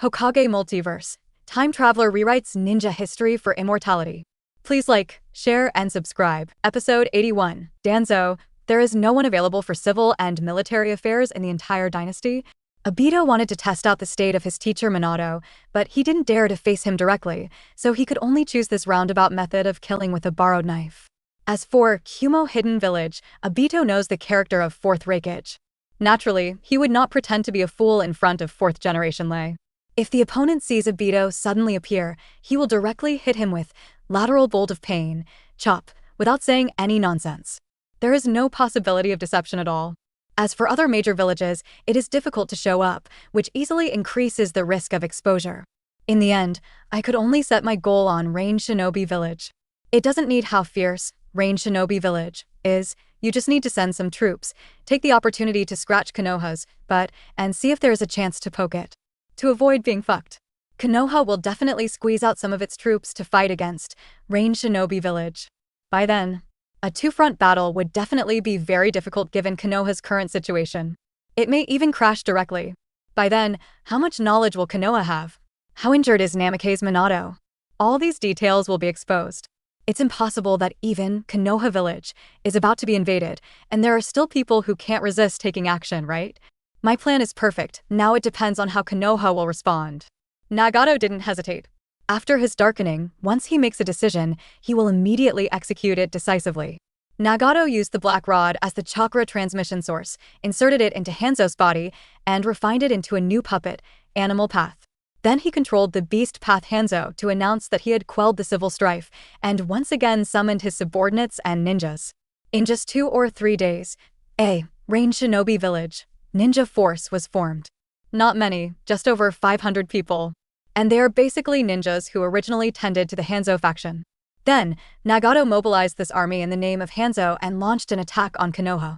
Hokage Multiverse. Time Traveler rewrites ninja history for immortality. Please like, share, and subscribe. Episode 81. Danzo. There is no one available for civil and military affairs in the entire dynasty. Obito wanted to test out the state of his teacher Minato, but he didn't dare to face him directly, so he could only choose this roundabout method of killing with a borrowed knife. As for Kumo Hidden Village, Obito knows the character of 4th Raikage. Naturally, he would not pretend to be a fool in front of 4th generation Lei. If the opponent sees Obito suddenly appear, he will directly hit him with lateral bolt of pain, chop, without saying any nonsense. There is no possibility of deception at all. As for other major villages, it is difficult to show up, which easily increases the risk of exposure. In the end, I could only set my goal on Rain Shinobi Village. It doesn't need how fierce Rain Shinobi Village is, you just need to send some troops, take the opportunity to scratch Konoha's butt, and see if there is a chance to poke it. To avoid being fucked. Konoha will definitely squeeze out some of its troops to fight against Rain Shinobi Village. By then, a two-front battle would definitely be very difficult given Konoha's current situation. It may even crash directly. By then, how much knowledge will Konoha have? How injured is Namake's Minato? All these details will be exposed. It's impossible that even Konoha Village is about to be invaded, and there are still people who can't resist taking action, right? My plan is perfect, now it depends on how Konoha will respond. Nagato didn't hesitate. After his darkening, once he makes a decision, he will immediately execute it decisively. Nagato used the black rod as the chakra transmission source, inserted it into Hanzo's body, and refined it into a new puppet, Animal Path. Then he controlled the Beast Path Hanzo to announce that he had quelled the civil strife, and once again summoned his subordinates and ninjas. In just 2 or 3 days, Rain Shinobi Village Ninja Force was formed. Not many, just over 500 people. And they are basically ninjas who originally tended to the Hanzo faction. Then, Nagato mobilized this army in the name of Hanzo and launched an attack on Konoha.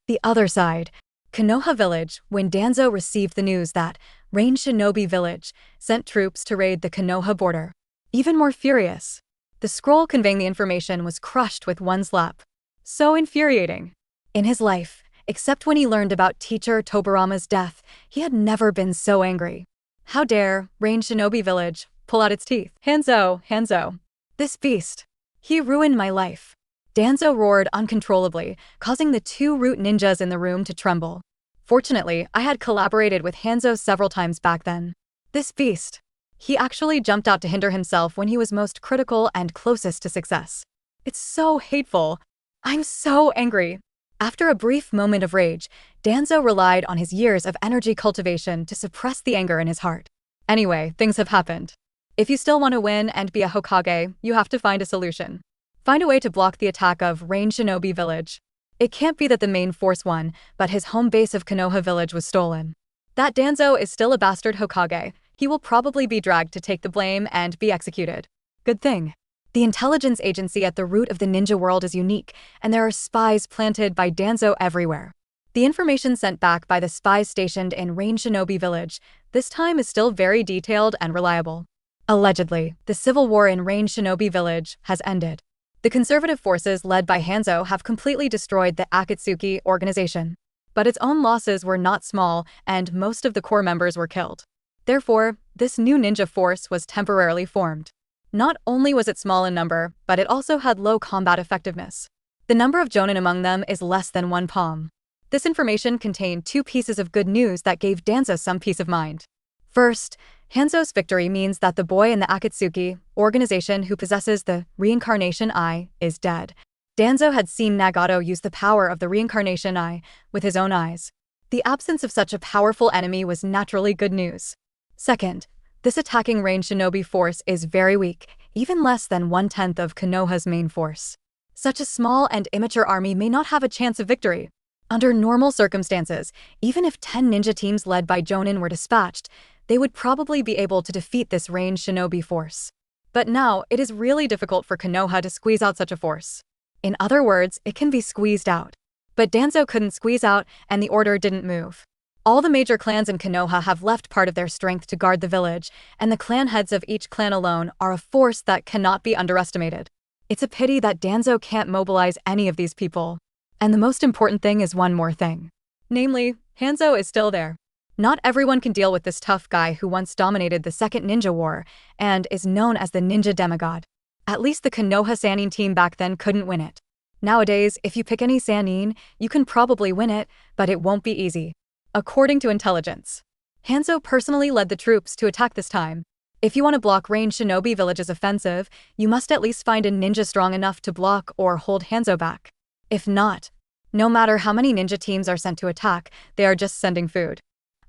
The other side, Konoha Village, when Danzo received the news that Rain Shinobi Village sent troops to raid the Konoha border. Even more furious. The scroll conveying the information was crushed with one slap. So infuriating. In his life, except when he learned about teacher Tobarama's death, he had never been so angry. How dare Rain Shinobi Village pull out its teeth? Hanzo. This beast. He ruined my life. Danzo roared uncontrollably, causing the 2 root ninjas in the room to tremble. Fortunately, I had collaborated with Hanzo several times back then. This beast. He actually jumped out to hinder himself when he was most critical and closest to success. It's so hateful. I'm so angry. After a brief moment of rage, Danzo relied on his years of energy cultivation to suppress the anger in his heart. Anyway, things have happened. If you still want to win and be a Hokage, you have to find a solution. Find a way to block the attack of Rain Shinobi Village. It can't be that the main force won, but his home base of Konoha Village was stolen. That Danzo is still a bastard Hokage. He will probably be dragged to take the blame and be executed. Good thing. The intelligence agency at the root of the ninja world is unique, and there are spies planted by Danzo everywhere. The information sent back by the spies stationed in Rain Shinobi Village this time is still very detailed and reliable. Allegedly, the civil war in Rain Shinobi Village has ended. The conservative forces led by Hanzo have completely destroyed the Akatsuki organization. But its own losses were not small, and most of the core members were killed. Therefore, this new ninja force was temporarily formed. Not only was it small in number, but it also had low combat effectiveness. The number of jonin among them is less than 1 palm. This information contained 2 pieces of good news that gave Danzo some peace of mind. First, Hanzo's victory means that the boy in the Akatsuki organization who possesses the reincarnation eye is dead. Danzo had seen Nagato use the power of the reincarnation eye with his own eyes. The absence of such a powerful enemy was naturally good news. Second, this attacking Rain Shinobi force is very weak, even less than 1/10 of Konoha's main force. Such a small and immature army may not have a chance of victory. Under normal circumstances, even if 10 ninja teams led by Jonin were dispatched, they would probably be able to defeat this Rain Shinobi force. But now, it is really difficult for Konoha to squeeze out such a force. In other words, it can be squeezed out. But Danzo couldn't squeeze out, and the order didn't move. All the major clans in Konoha have left part of their strength to guard the village, and the clan heads of each clan alone are a force that cannot be underestimated. It's a pity that Danzo can't mobilize any of these people. And the most important thing is one more thing. Namely, Hanzo is still there. Not everyone can deal with this tough guy who once dominated the Second Ninja War and is known as the Ninja Demigod. At least the Konoha Sannin team back then couldn't win it. Nowadays, if you pick any Sannin, you can probably win it, but it won't be easy. According to intelligence, Hanzo personally led the troops to attack this time. If you want to block ranged shinobi village's offensive, you must at least find a ninja strong enough to block or hold Hanzo back. If not, no matter how many ninja teams are sent to attack, they are just sending food.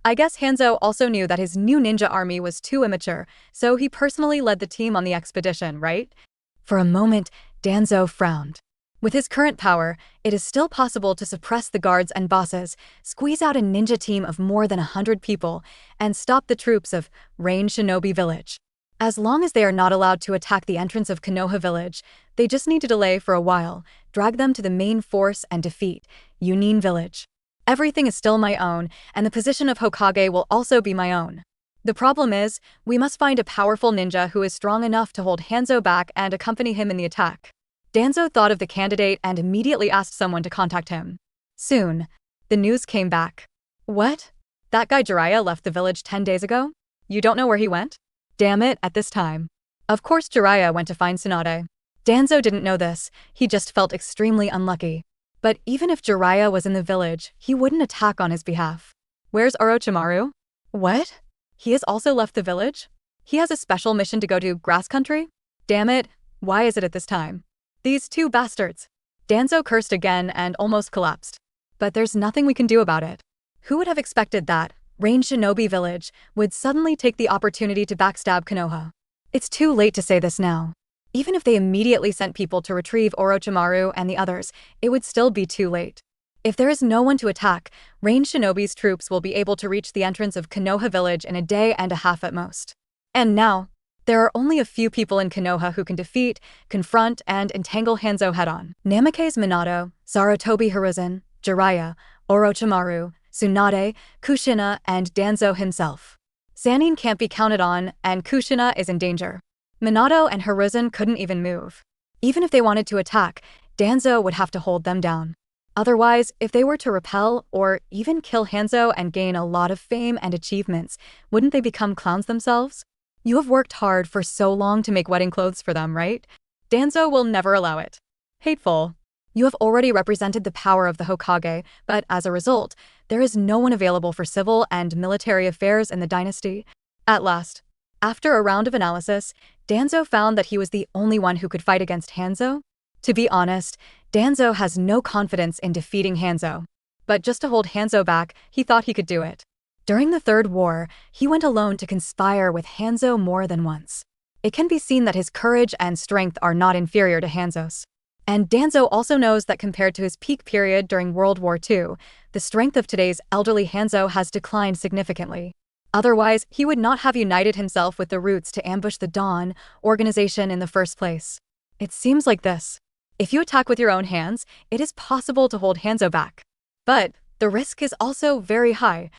I guess Hanzo also knew that his new ninja army was too immature, so he personally led the team on the expedition, right? For a moment, Danzo frowned. With his current power, it is still possible to suppress the guards and bosses, squeeze out a ninja team of more than 100 people, and stop the troops of ranged shinobi village. As long as they are not allowed to attack the entrance of Konoha village, they just need to delay for a while, drag them to the main force and defeat Yunin village. Everything is still my own, and the position of Hokage will also be my own. The problem is, we must find a powerful ninja who is strong enough to hold Hanzo back and accompany him in the attack. Danzo thought of the candidate and immediately asked someone to contact him. Soon, the news came back. What? That guy Jiraiya left the village 10 days ago? You don't know where he went? Damn it, at this time. Of course Jiraiya went to find Tsunade. Danzo didn't know this, he just felt extremely unlucky. But even if Jiraiya was in the village, he wouldn't attack on his behalf. Where's Orochimaru? What? He has also left the village? He has a special mission to go to Grass Country? Damn it, why is it at this time? These two bastards. Danzo cursed again and almost collapsed. But there's nothing we can do about it. Who would have expected that ranged shinobi village would suddenly take the opportunity to backstab Konoha? It's too late to say this now. Even if they immediately sent people to retrieve Orochimaru and the others, it would still be too late. If there is no one to attack, ranged shinobi's troops will be able to reach the entrance of Konoha village in a day and a half at most. And now, there are only a few people in Konoha who can defeat, confront, and entangle Hanzo head-on. Namake's Minato, Sarutobi Hiruzen, Jiraiya, Orochimaru, Tsunade, Kushina, and Danzo himself. Sannin can't be counted on, and Kushina is in danger. Minato and Hiruzen couldn't even move. Even if they wanted to attack, Danzo would have to hold them down. Otherwise, if they were to repel or even kill Hanzo and gain a lot of fame and achievements, wouldn't they become clowns themselves? You have worked hard for so long to make wedding clothes for them, right? Danzo will never allow it. Hateful. You have already represented the power of the Hokage, but as a result, there is no one available for civil and military affairs in the dynasty. At last, after a round of analysis, Danzo found that he was the only one who could fight against Hanzo. To be honest, Danzo has no confidence in defeating Hanzo. But just to hold Hanzo back, he thought he could do it. During the Third War, he went alone to conspire with Hanzo more than once. It can be seen that his courage and strength are not inferior to Hanzo's. And Danzo also knows that compared to his peak period during World War II, the strength of today's elderly Hanzo has declined significantly. Otherwise, he would not have united himself with the Roots to ambush the Dawn organization in the first place. It seems like this. If you attack with your own hands, it is possible to hold Hanzo back. But the risk is also very high.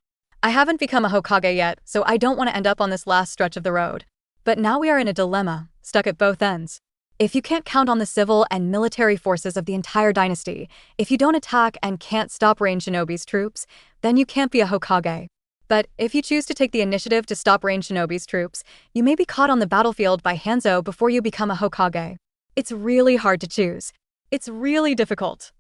I haven't become a Hokage yet, so I don't want to end up on this last stretch of the road. But now we are in a dilemma, stuck at both ends. If you can't count on the civil and military forces of the entire dynasty, if you don't attack and can't stop ranged shinobi's troops, then you can't be a Hokage. But if you choose to take the initiative to stop ranged shinobi's troops, you may be caught on the battlefield by Hanzo before you become a Hokage. It's really hard to choose. It's really difficult.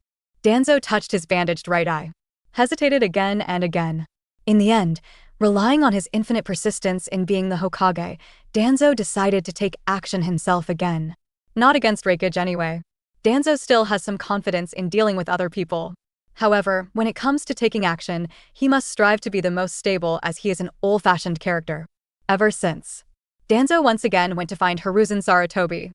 Danzo touched his bandaged right eye, hesitated again and again. In the end, relying on his infinite persistence in being the Hokage, Danzo decided to take action himself again. Not against Raikage anyway. Danzo still has some confidence in dealing with other people. However, when it comes to taking action, he must strive to be the most stable as he is an old-fashioned character. Ever since. Danzo once again went to find Hiruzen Sarutobi.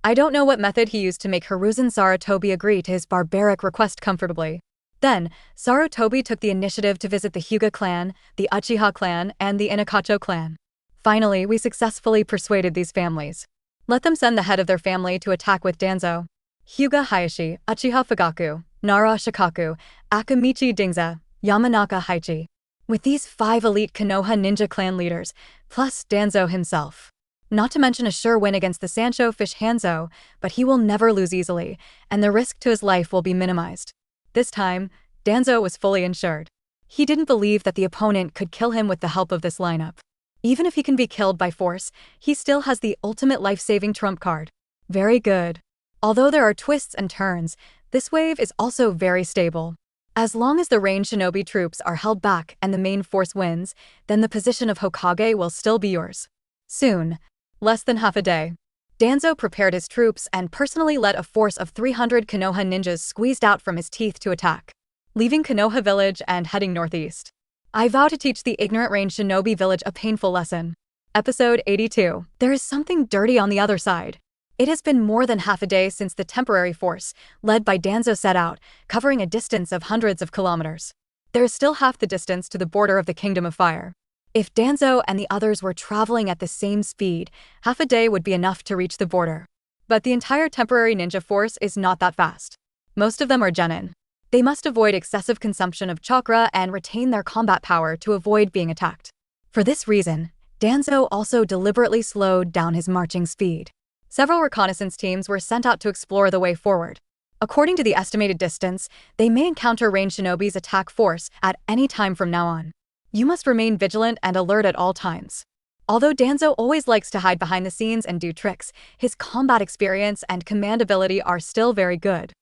I don't know what method he used to make Hiruzen Sarutobi agree to his barbaric request comfortably. Then, Sarutobi took the initiative to visit the Hyuga clan, the Uchiha clan, and the Inakacho clan. Finally, we successfully persuaded these families. Let them send the head of their family to attack with Danzo. Hyuga Hayashi, Uchiha Fugaku, Nara Shikaku, Akamichi Dingza, Yamanaka Haichi. With these 5 elite Konoha ninja clan leaders, plus Danzo himself. Not to mention a sure win against the Sancho fish Hanzo, but he will never lose easily, and the risk to his life will be minimized. This time, Danzo was fully insured. He didn't believe that the opponent could kill him with the help of this lineup. Even if he can be killed by force, he still has the ultimate life-saving trump card. Very good. Although there are twists and turns, this wave is also very stable. As long as the ranged shinobi troops are held back and the main force wins, then the position of Hokage will still be yours. Soon. Less than half a day. Danzo prepared his troops and personally led a force of 300 Konoha ninjas squeezed out from his teeth to attack, leaving Konoha village and heading northeast. I vow to teach the ignorant ranged shinobi village a painful lesson. Episode 82. There is something dirty on the other side. It has been more than half a day since the temporary force, led by Danzo, set out, covering a distance of hundreds of kilometers. There is still half the distance to the border of the Kingdom of Fire. If Danzo and the others were traveling at the same speed, half a day would be enough to reach the border. But the entire temporary ninja force is not that fast. Most of them are genin. They must avoid excessive consumption of chakra and retain their combat power to avoid being attacked. For this reason, Danzo also deliberately slowed down his marching speed. Several reconnaissance teams were sent out to explore the way forward. According to the estimated distance, they may encounter ranged shinobi's attack force at any time from now on. You must remain vigilant and alert at all times. Although Danzo always likes to hide behind the scenes and do tricks, his combat experience and command ability are still very good.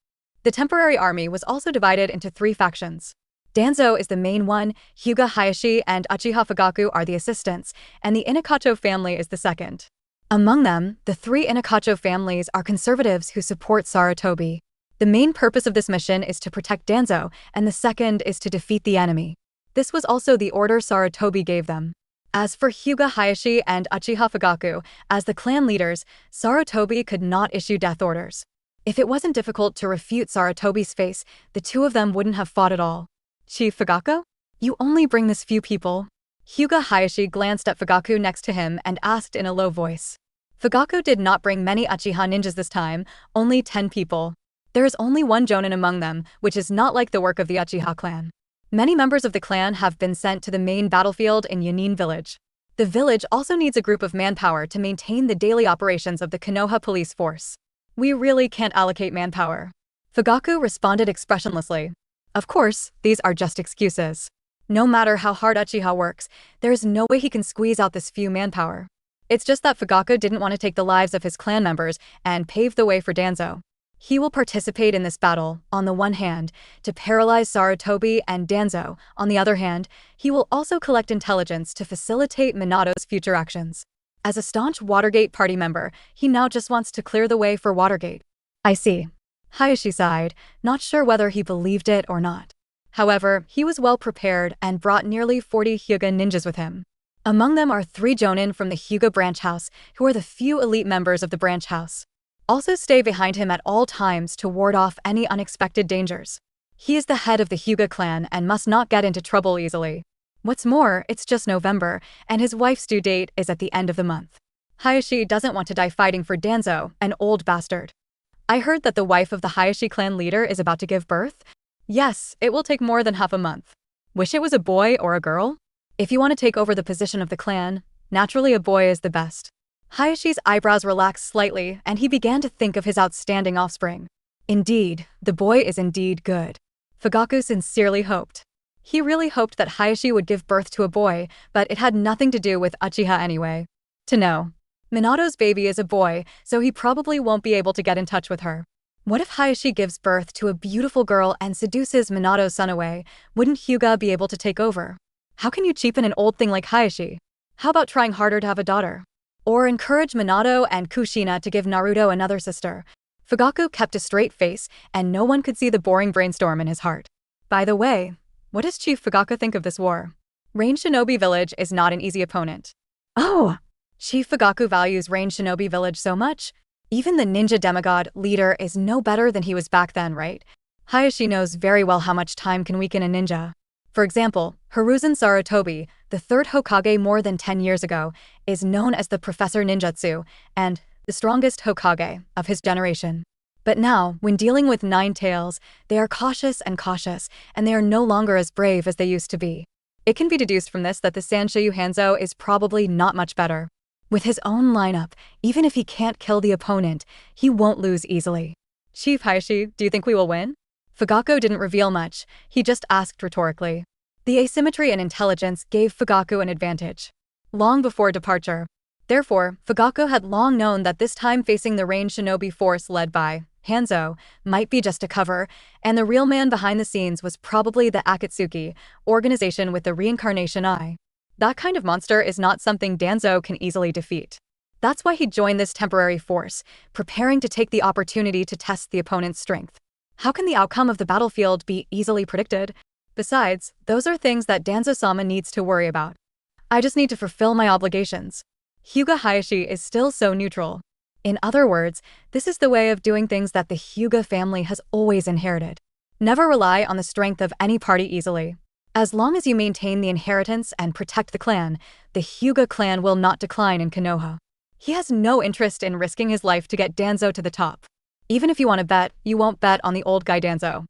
The temporary army was also divided into 3 factions. Danzo is the main one, Hyuga Hayashi and Uchiha Fugaku are the assistants, and the Inakacho family is the second. Among them, the 3 Inakacho families are conservatives who support Sarutobi. The main purpose of this mission is to protect Danzo, and the second is to defeat the enemy. This was also the order Sarutobi gave them. As for Hyuga Hayashi and Uchiha Fugaku, as the clan leaders, Sarutobi could not issue death orders. If it wasn't difficult to refute Sarutobi's face, the 2 of them wouldn't have fought at all. Chief Fugaku? You only bring this few people? Hyuga Hayashi glanced at Fugaku next to him and asked in a low voice. Fugaku did not bring many Uchiha ninjas this time, only 10 people. There is only 1 jonin among them, which is not like the work of the Uchiha clan. Many members of the clan have been sent to the main battlefield in Yanin village. The village also needs a group of manpower to maintain the daily operations of the Konoha police force. We really can't allocate manpower. Fugaku responded expressionlessly. Of course, these are just excuses. No matter how hard Uchiha works, there is no way he can squeeze out this few manpower. It's just that Fugaku didn't want to take the lives of his clan members and pave the way for Danzo. He will participate in this battle, on the one hand, to paralyze Sarutobi and Danzo. On the other hand, he will also collect intelligence to facilitate Minato's future actions. As a staunch Watergate party member, he now just wants to clear the way for Watergate. I see. Hayashi sighed, not sure whether he believed it or not. However, he was well prepared and brought nearly 40 Hyuga ninjas with him. Among them are 3 jonin from the Hyuga branch house, who are the few elite members of the branch house. Also stay behind him at all times to ward off any unexpected dangers. He is the head of the Hyuga clan and must not get into trouble easily. What's more, it's just November, and his wife's due date is at the end of the month. Hayashi doesn't want to die fighting for Danzo, an old bastard. I heard that the wife of the Hayashi clan leader is about to give birth? Yes, it will take more than half a month. Wish it was a boy or a girl? If you want to take over the position of the clan, naturally a boy is the best. Hayashi's eyebrows relaxed slightly, and he began to think of his outstanding offspring. Indeed, the boy is indeed good. Fugaku sincerely hoped. He really hoped that Hayashi would give birth to a boy, but it had nothing to do with Uchiha anyway. To know. Minato's baby is a boy, so he probably won't be able to get in touch with her. What if Hayashi gives birth to a beautiful girl and seduces Minato's son away? Wouldn't Hyuga be able to take over? How can you cheapen an old thing like Hayashi? How about trying harder to have a daughter? Or encourage Minato and Kushina to give Naruto another sister? Fugaku kept a straight face, and no one could see the boring brainstorm in his heart. By the way, what does Chief Fugaku think of this war? Ranged Shinobi Village is not an easy opponent. Oh! Chief Fugaku values Ranged Shinobi Village so much? Even the ninja demigod leader is no better than he was back then, right? Hayashi knows very well how much time can weaken a ninja. For example, Hiruzen Sarutobi, the 3rd Hokage more than 10 years ago, is known as the Professor Ninjutsu, and the strongest Hokage of his generation. But now, when dealing with Nine Tails, they are cautious, and they are no longer as brave as they used to be. It can be deduced from this that the Sanshoyu Hanzo is probably not much better. With his own lineup, even if he can't kill the opponent, he won't lose easily. Chief Hayashi, do you think we will win? Fugaku didn't reveal much, he just asked rhetorically. The asymmetry in intelligence gave Fugaku an advantage. Long before departure. Therefore, Fugaku had long known that this time facing the ranged shinobi force led by Hanzo might be just a cover, and the real man behind the scenes was probably the Akatsuki, organization with the reincarnation eye. That kind of monster is not something Danzo can easily defeat. That's why he joined this temporary force, preparing to take the opportunity to test the opponent's strength. How can the outcome of the battlefield be easily predicted? Besides, those are things that Danzo-sama needs to worry about. I just need to fulfill my obligations. Hyuga Hayashi is still so neutral. In other words, this is the way of doing things that the Hyuga family has always inherited. Never rely on the strength of any party easily. As long as you maintain the inheritance and protect the clan, the Hyuga clan will not decline in Konoha. He has no interest in risking his life to get Danzo to the top. Even if you want to bet, you won't bet on the old guy Danzo.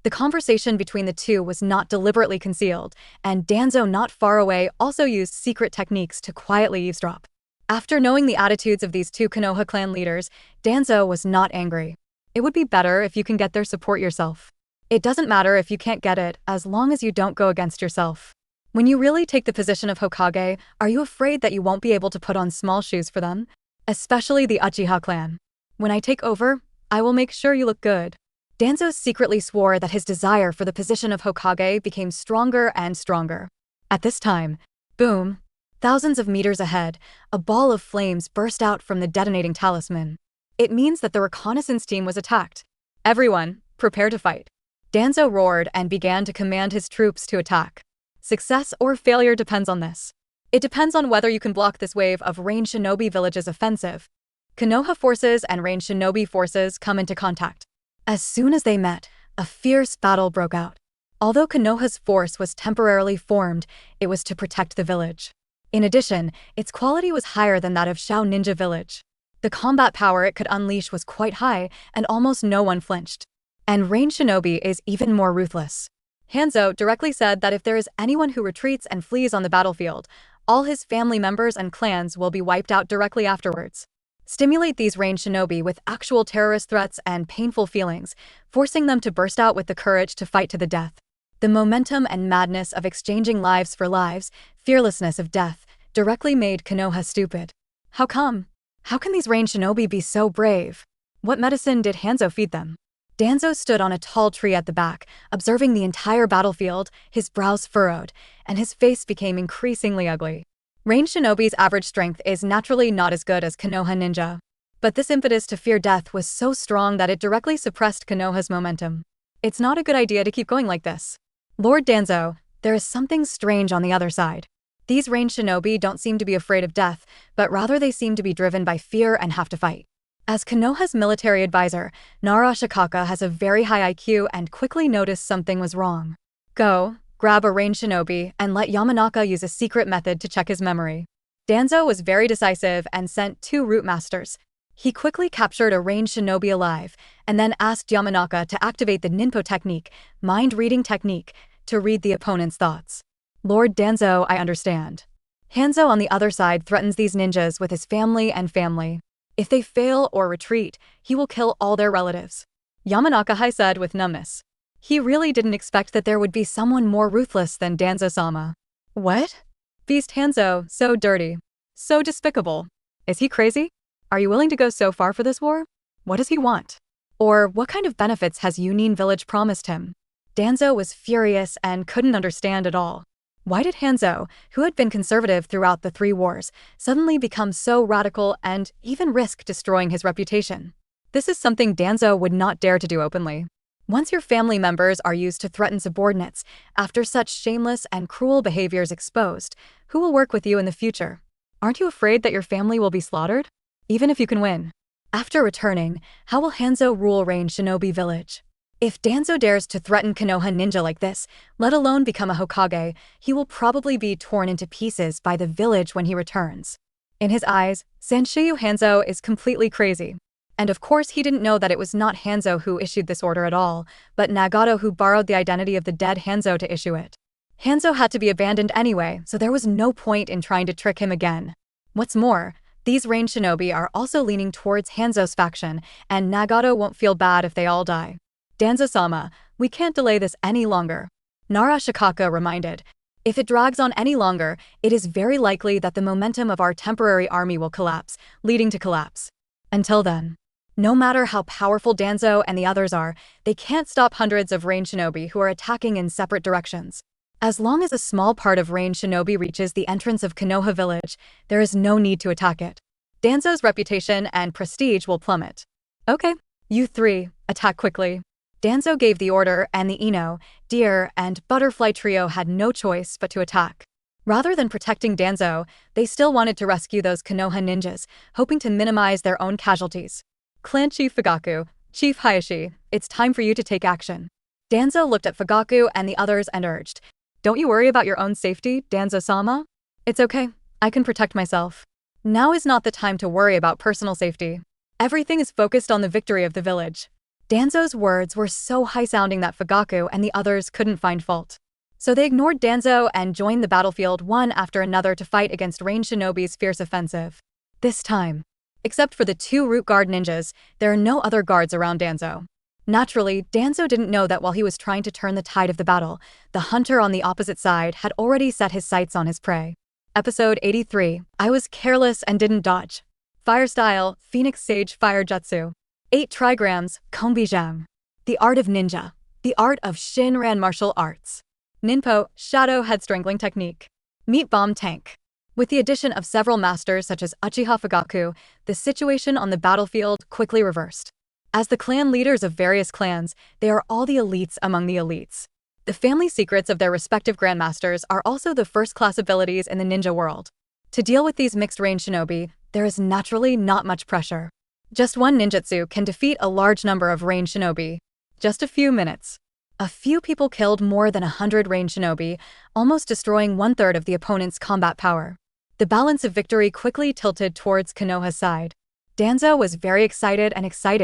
The conversation between the two was not deliberately concealed, and Danzo not far away also used secret techniques to quietly eavesdrop. After knowing the attitudes of these two Konoha clan leaders, Danzo was not angry. It would be better if you can get their support yourself. It doesn't matter if you can't get it, as long as you don't go against yourself. When you really take the position of Hokage, are you afraid that you won't be able to put on small shoes for them? Especially the Uchiha clan. When I take over, I will make sure you look good. Danzo secretly swore that his desire for the position of Hokage became stronger and stronger. At this time, boom, thousands of meters ahead, a ball of flames burst out from the detonating talisman. It means that the reconnaissance team was attacked. Everyone, prepare to fight. Danzo roared and began to command his troops to attack. Success or failure depends on this. It depends on whether you can block this wave of ranged shinobi villages offensive. Konoha forces and ranged shinobi forces come into contact. As soon as they met, a fierce battle broke out. Although Konoha's force was temporarily formed, it was to protect the village. In addition, its quality was higher than that of Shao Ninja Village. The combat power it could unleash was quite high, and almost no one flinched. And ranged shinobi is even more ruthless. Hanzo directly said that if there is anyone who retreats and flees on the battlefield, all his family members and clans will be wiped out directly afterwards. Stimulate these ranged shinobi with actual terrorist threats and painful feelings, forcing them to burst out with the courage to fight to the death. The momentum and madness of exchanging lives for lives, fearlessness of death, directly made Konoha stupid. How come? How can these ranged shinobi be so brave? What medicine did Hanzo feed them? Danzo stood on a tall tree at the back, observing the entire battlefield, his brows furrowed, and his face became increasingly ugly. Ranged shinobi's average strength is naturally not as good as Konoha ninja. But this impetus to fear death was so strong that it directly suppressed Konoha's momentum. It's not a good idea to keep going like this. Lord Danzo, there is something strange on the other side. These ranged shinobi don't seem to be afraid of death, but rather they seem to be driven by fear and have to fight. As Konoha's military advisor, Nara Ashikaka has a very high IQ and quickly noticed something was wrong. Go, grab a ranged shinobi, and let Yamanaka use a secret method to check his memory. Danzo was very decisive and sent 2 root masters. He quickly captured a ranged shinobi alive, and then asked Yamanaka to activate the Ninpo technique, mind-reading technique, to read the opponent's thoughts. Lord Danzo, I understand. Hanzo on the other side threatens these ninjas with his family and family. If they fail or retreat, he will kill all their relatives. Yamanaka said with numbness. He really didn't expect that there would be someone more ruthless than Danzo-sama. What? Beast Hanzo, so dirty. So despicable. Is he crazy? Are you willing to go so far for this war? What does he want? Or what kind of benefits has Yunin Village promised him? Danzo was furious and couldn't understand at all. Why did Hanzo, who had been conservative throughout the 3 wars, suddenly become so radical and even risk destroying his reputation? This is something Danzo would not dare to do openly. Once your family members are used to threaten subordinates, after such shameless and cruel behaviors exposed, who will work with you in the future? Aren't you afraid that your family will be slaughtered? Even if you can win. After returning, how will Hanzo rule ranged shinobi village? If Danzo dares to threaten Konoha ninja like this, let alone become a Hokage, he will probably be torn into pieces by the village when he returns. In his eyes, Sanshiyu Hanzo is completely crazy. And of course he didn't know that it was not Hanzo who issued this order at all, but Nagato who borrowed the identity of the dead Hanzo to issue it. Hanzo had to be abandoned anyway, so there was no point in trying to trick him again. What's more, these ranged shinobi are also leaning towards Hanzo's faction, and Nagato won't feel bad if they all die. Danzo-sama, we can't delay this any longer. Nara Shikaka reminded. If it drags on any longer, it is very likely that the momentum of our temporary army will collapse, leading to collapse. Until then, no matter how powerful Danzo and the others are, they can't stop hundreds of ranged shinobi who are attacking in separate directions. As long as a small part of ranged shinobi reaches the entrance of Konoha village, there is no need to attack it. Danzo's reputation and prestige will plummet. Okay, you three, attack quickly. Danzo gave the order, and the Ino, Deer, and Butterfly trio had no choice but to attack. Rather than protecting Danzo, they still wanted to rescue those Konoha ninjas, hoping to minimize their own casualties. Clan Chief Fugaku, Chief Hayashi, it's time for you to take action. Danzo looked at Fugaku and the others and urged, "Don't you worry about your own safety, Danzo-sama? It's okay, I can protect myself. Now is not the time to worry about personal safety. Everything is focused on the victory of the village." Danzo's words were so high-sounding that Fugaku and the others couldn't find fault. So they ignored Danzo and joined the battlefield one after another to fight against ranged shinobi's fierce offensive. This time, except for the two root guard ninjas, there are no other guards around Danzo. Naturally, Danzo didn't know that while he was trying to turn the tide of the battle, the hunter on the opposite side had already set his sights on his prey. Episode 83, I was careless and didn't dodge. Fire Style, Phoenix Sage Fire Jutsu. 8 trigrams, Konbijang. The art of ninja. The art of Shinran martial arts. Ninpo, Shadow Head Strangling Technique. Meat Bomb Tank. With the addition of several masters such as Uchiha Fugaku, the situation on the battlefield quickly reversed. As the clan leaders of various clans, they are all the elites among the elites. The family secrets of their respective grandmasters are also the first-class abilities in the ninja world. To deal with these mixed-range shinobi, there is naturally not much pressure. Just one ninjutsu can defeat a large number of ranged shinobi. Just a few minutes. A few people killed more than 100 ranged shinobi, almost destroying 1/3 of the opponent's combat power. The balance of victory quickly tilted towards Konoha's side. Danzo was very excited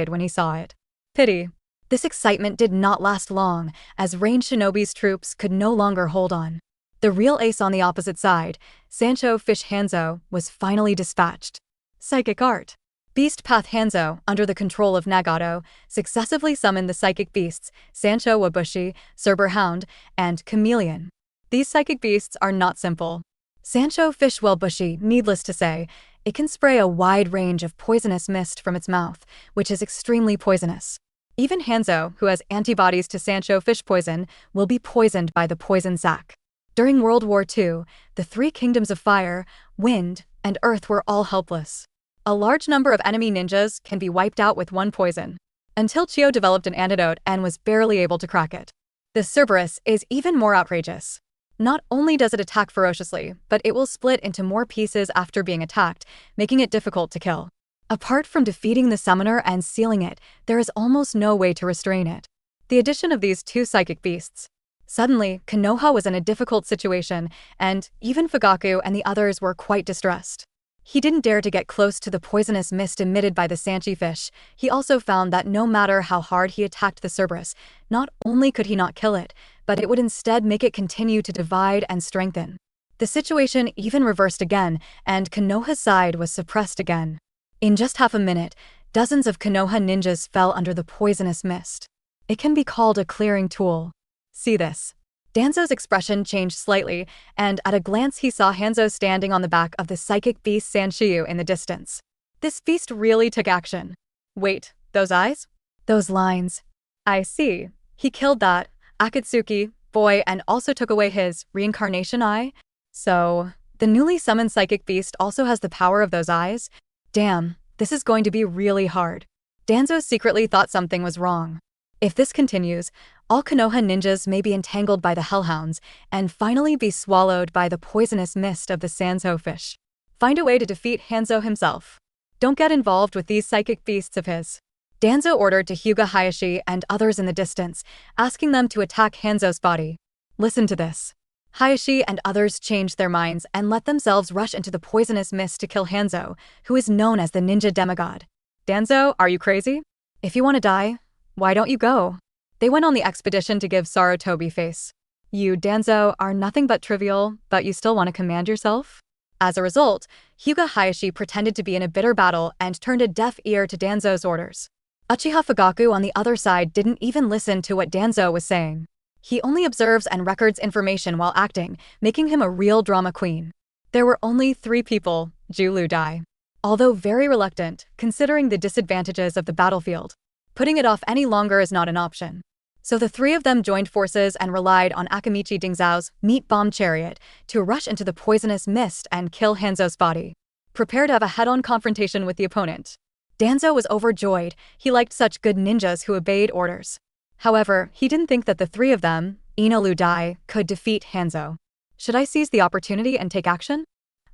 when he saw it. Pity. This excitement did not last long, as ranged shinobi's troops could no longer hold on. The real ace on the opposite side, Sancho Fish Hanzo, was finally dispatched. Psychic Art. Beast Path Hanzo, under the control of Nagato, successively summoned the psychic beasts Sancho Wabushi, Cerber Hound, and Chameleon. These psychic beasts are not simple. Sancho Fish Wabushi, needless to say, it can spray a wide range of poisonous mist from its mouth, which is extremely poisonous. Even Hanzo, who has antibodies to Sancho fish poison, will be poisoned by the poison sac. During World War II, the 3 kingdoms of fire, wind, and earth were all helpless. A large number of enemy ninjas can be wiped out with one poison. Until Chio developed an antidote and was barely able to crack it. The Cerberus is even more outrageous. Not only does it attack ferociously, but it will split into more pieces after being attacked, making it difficult to kill. Apart from defeating the summoner and sealing it, there is almost no way to restrain it. The addition of these 2 psychic beasts. Suddenly, Konoha was in a difficult situation, and even Fugaku and the others were quite distressed. He didn't dare to get close to the poisonous mist emitted by the Sanchi fish. He also found that no matter how hard he attacked the Cerberus, not only could he not kill it, but it would instead make it continue to divide and strengthen. The situation even reversed again, and Konoha's side was suppressed again. In just half a minute, dozens of Konoha ninjas fell under the poisonous mist. It can be called a clearing tool. See this. Danzo's expression changed slightly, and at a glance he saw Hanzo standing on the back of the psychic beast Xia You in the distance. This beast really took action. Wait, those eyes? Those lines. I see. He killed that Akatsuki boy and also took away his reincarnation eye? So, the newly summoned psychic beast also has the power of those eyes? Damn, this is going to be really hard. Danzo secretly thought something was wrong. If this continues, all Konoha ninjas may be entangled by the hellhounds and finally be swallowed by the poisonous mist of the Sanzo fish. Find a way to defeat Hanzo himself. Don't get involved with these psychic beasts of his. Danzo ordered to Hyuga Hayashi and others in the distance, asking them to attack Hanzo's body. Listen to this. Hayashi and others changed their minds and let themselves rush into the poisonous mist to kill Hanzo, who is known as the ninja demigod. Danzo, are you crazy? If you want to die, why don't you go? They went on the expedition to give Sarutobi face. You, Danzo, are nothing but trivial, but you still want to command yourself? As a result, Hyuga Hayashi pretended to be in a bitter battle and turned a deaf ear to Danzo's orders. Uchiha Fugaku on the other side didn't even listen to what Danzo was saying. He only observes and records information while acting, making him a real drama queen. There were only 3 people, Zhu Dai. Although very reluctant, considering the disadvantages of the battlefield. Putting it off any longer is not an option. So the 3 of them joined forces and relied on Akamichi Dingzao's meat bomb chariot to rush into the poisonous mist and kill Hanzo's body. Prepare to have a head-on confrontation with the opponent. Danzo was overjoyed. He liked such good ninjas who obeyed orders. However, he didn't think that the 3 of them, Ino Dai, could defeat Hanzo. Should I seize the opportunity and take action?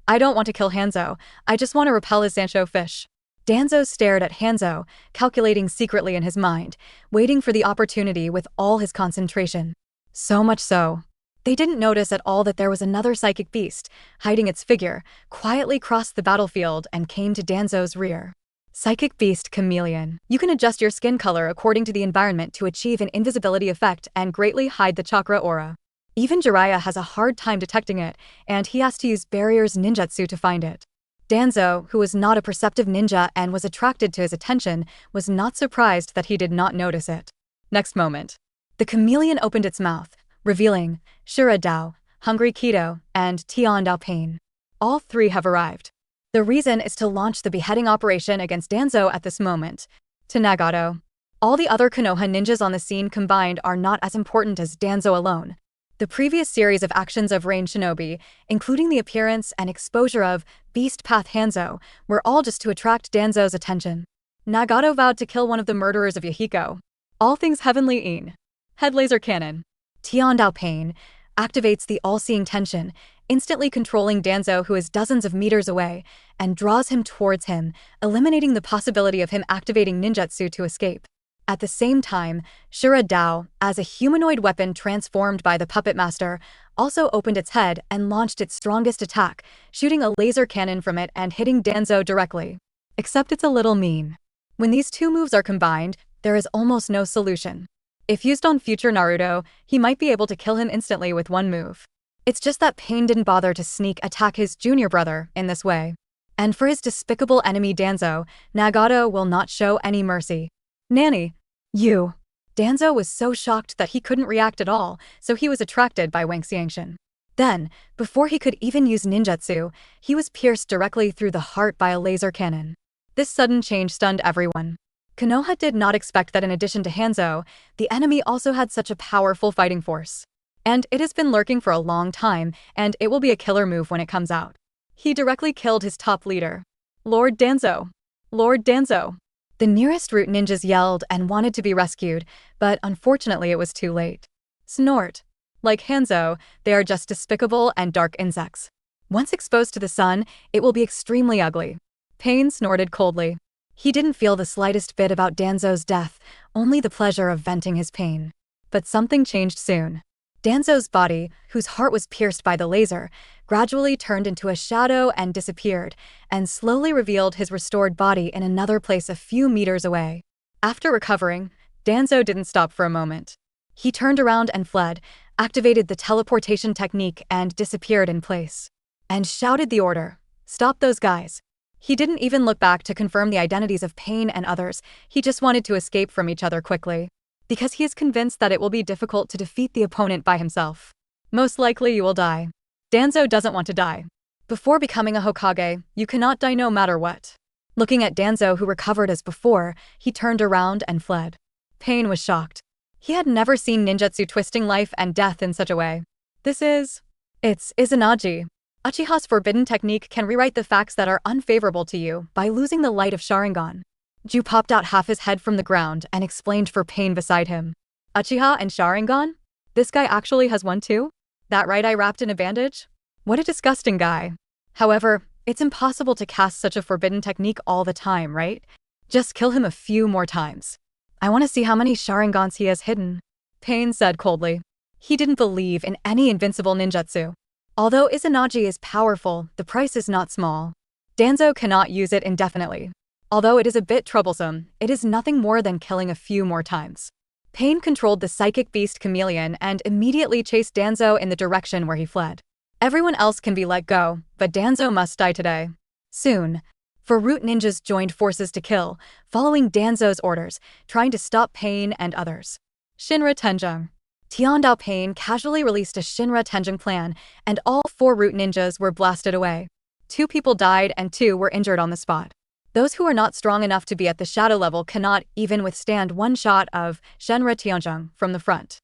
I don't want to kill Hanzo, I just want to repel his Sancho fish. Danzo stared at Hanzo, calculating secretly in his mind, waiting for the opportunity with all his concentration. So much so. They didn't notice at all that there was another psychic beast, hiding its figure, quietly crossed the battlefield and came to Danzo's rear. Psychic Beast Chameleon. You can adjust your skin color according to the environment to achieve an invisibility effect and greatly hide the chakra aura. Even Jiraiya has a hard time detecting it, and he has to use barriers ninjutsu to find it. Danzo, who was not a perceptive ninja and was attracted to his attention, was not surprised that he did not notice it. Next moment. The chameleon opened its mouth, revealing Shura Dao, Hungry Kido, and Tian Dao Pain. All 3 have arrived. The reason is to launch the beheading operation against Danzo at this moment. To Nagato. All the other Konoha ninjas on the scene combined are not as important as Danzo alone. The previous series of actions of Rain Shinobi, including the appearance and exposure of Beast Path Hanzo, were all just to attract Danzo's attention. Nagato vowed to kill one of the murderers of Yahiko. All things heavenly een. Head laser cannon. Tian Dao Pain activates the all-seeing tension, instantly controlling Danzo, who is dozens of meters away, and draws him towards him, eliminating the possibility of him activating ninjutsu to escape. At the same time, Shura Dao, as a humanoid weapon transformed by the puppet master, also opened its head and launched its strongest attack, shooting a laser cannon from it and hitting Danzo directly. Except it's a little mean. When these 2 moves are combined, there is almost no solution. If used on future Naruto, he might be able to kill him instantly with 1 move. It's just that Pain didn't bother to sneak attack his junior brother in this way. And for his despicable enemy Danzo, Nagato will not show any mercy. Nanny. You. Danzo was so shocked that he couldn't react at all, so he was attracted by Wang Xiangshan. Then, before he could even use ninjutsu, he was pierced directly through the heart by a laser cannon. This sudden change stunned everyone. Konoha did not expect that in addition to Hanzo, the enemy also had such a powerful fighting force. And it has been lurking for a long time, and it will be a killer move when it comes out. He directly killed his top leader. Lord Danzo. Lord Danzo. The nearest root ninjas yelled and wanted to be rescued, but unfortunately it was too late. Snort. Like Hanzo, they are just despicable and dark insects. Once exposed to the sun, it will be extremely ugly. Pain snorted coldly. He didn't feel the slightest bit about Danzo's death, only the pleasure of venting his pain. But something changed soon. Danzo's body, whose heart was pierced by the laser, gradually turned into a shadow and disappeared, and slowly revealed his restored body in another place a few meters away. After recovering, Danzo didn't stop for a moment. He turned around and fled, activated the teleportation technique and disappeared in place. And shouted the order, "Stop those guys." He didn't even look back to confirm the identities of Pain and others, he just wanted to escape from each other quickly. Because he is convinced that it will be difficult to defeat the opponent by himself. Most likely you will die. Danzo doesn't want to die. Before becoming a Hokage, you cannot die no matter what. Looking at Danzo, who recovered as before, he turned around and fled. Pain was shocked. He had never seen ninjutsu twisting life and death in such a way. It's Izanagi. Uchiha's forbidden technique can rewrite the facts that are unfavorable to you by losing the light of Sharingan. Ju popped out half his head from the ground and explained for Pain beside him. Uchiha and Sharingan? This guy actually has one too? That right eye wrapped in a bandage? What a disgusting guy. However, it's impossible to cast such a forbidden technique all the time, right? Just kill him a few more times. I want to see how many Sharingans he has hidden. Pain said coldly. He didn't believe in any invincible ninjutsu. Although Izanagi is powerful, the price is not small. Danzo cannot use it indefinitely. Although it is a bit troublesome, it is nothing more than killing a few more times. Pain controlled the psychic beast chameleon and immediately chased Danzo in the direction where he fled. Everyone else can be let go, but Danzo must die today. Soon. For root ninjas joined forces to kill, following Danzo's orders, trying to stop Pain and others. Shinra Tenjong. Tiandao Pain casually released a Shinra Tenjin clan, and all 4 root ninjas were blasted away. 2 people died and 2 were injured on the spot. Those who are not strong enough to be at the shadow level cannot even withstand one shot of Shinra Tianzhong from the front.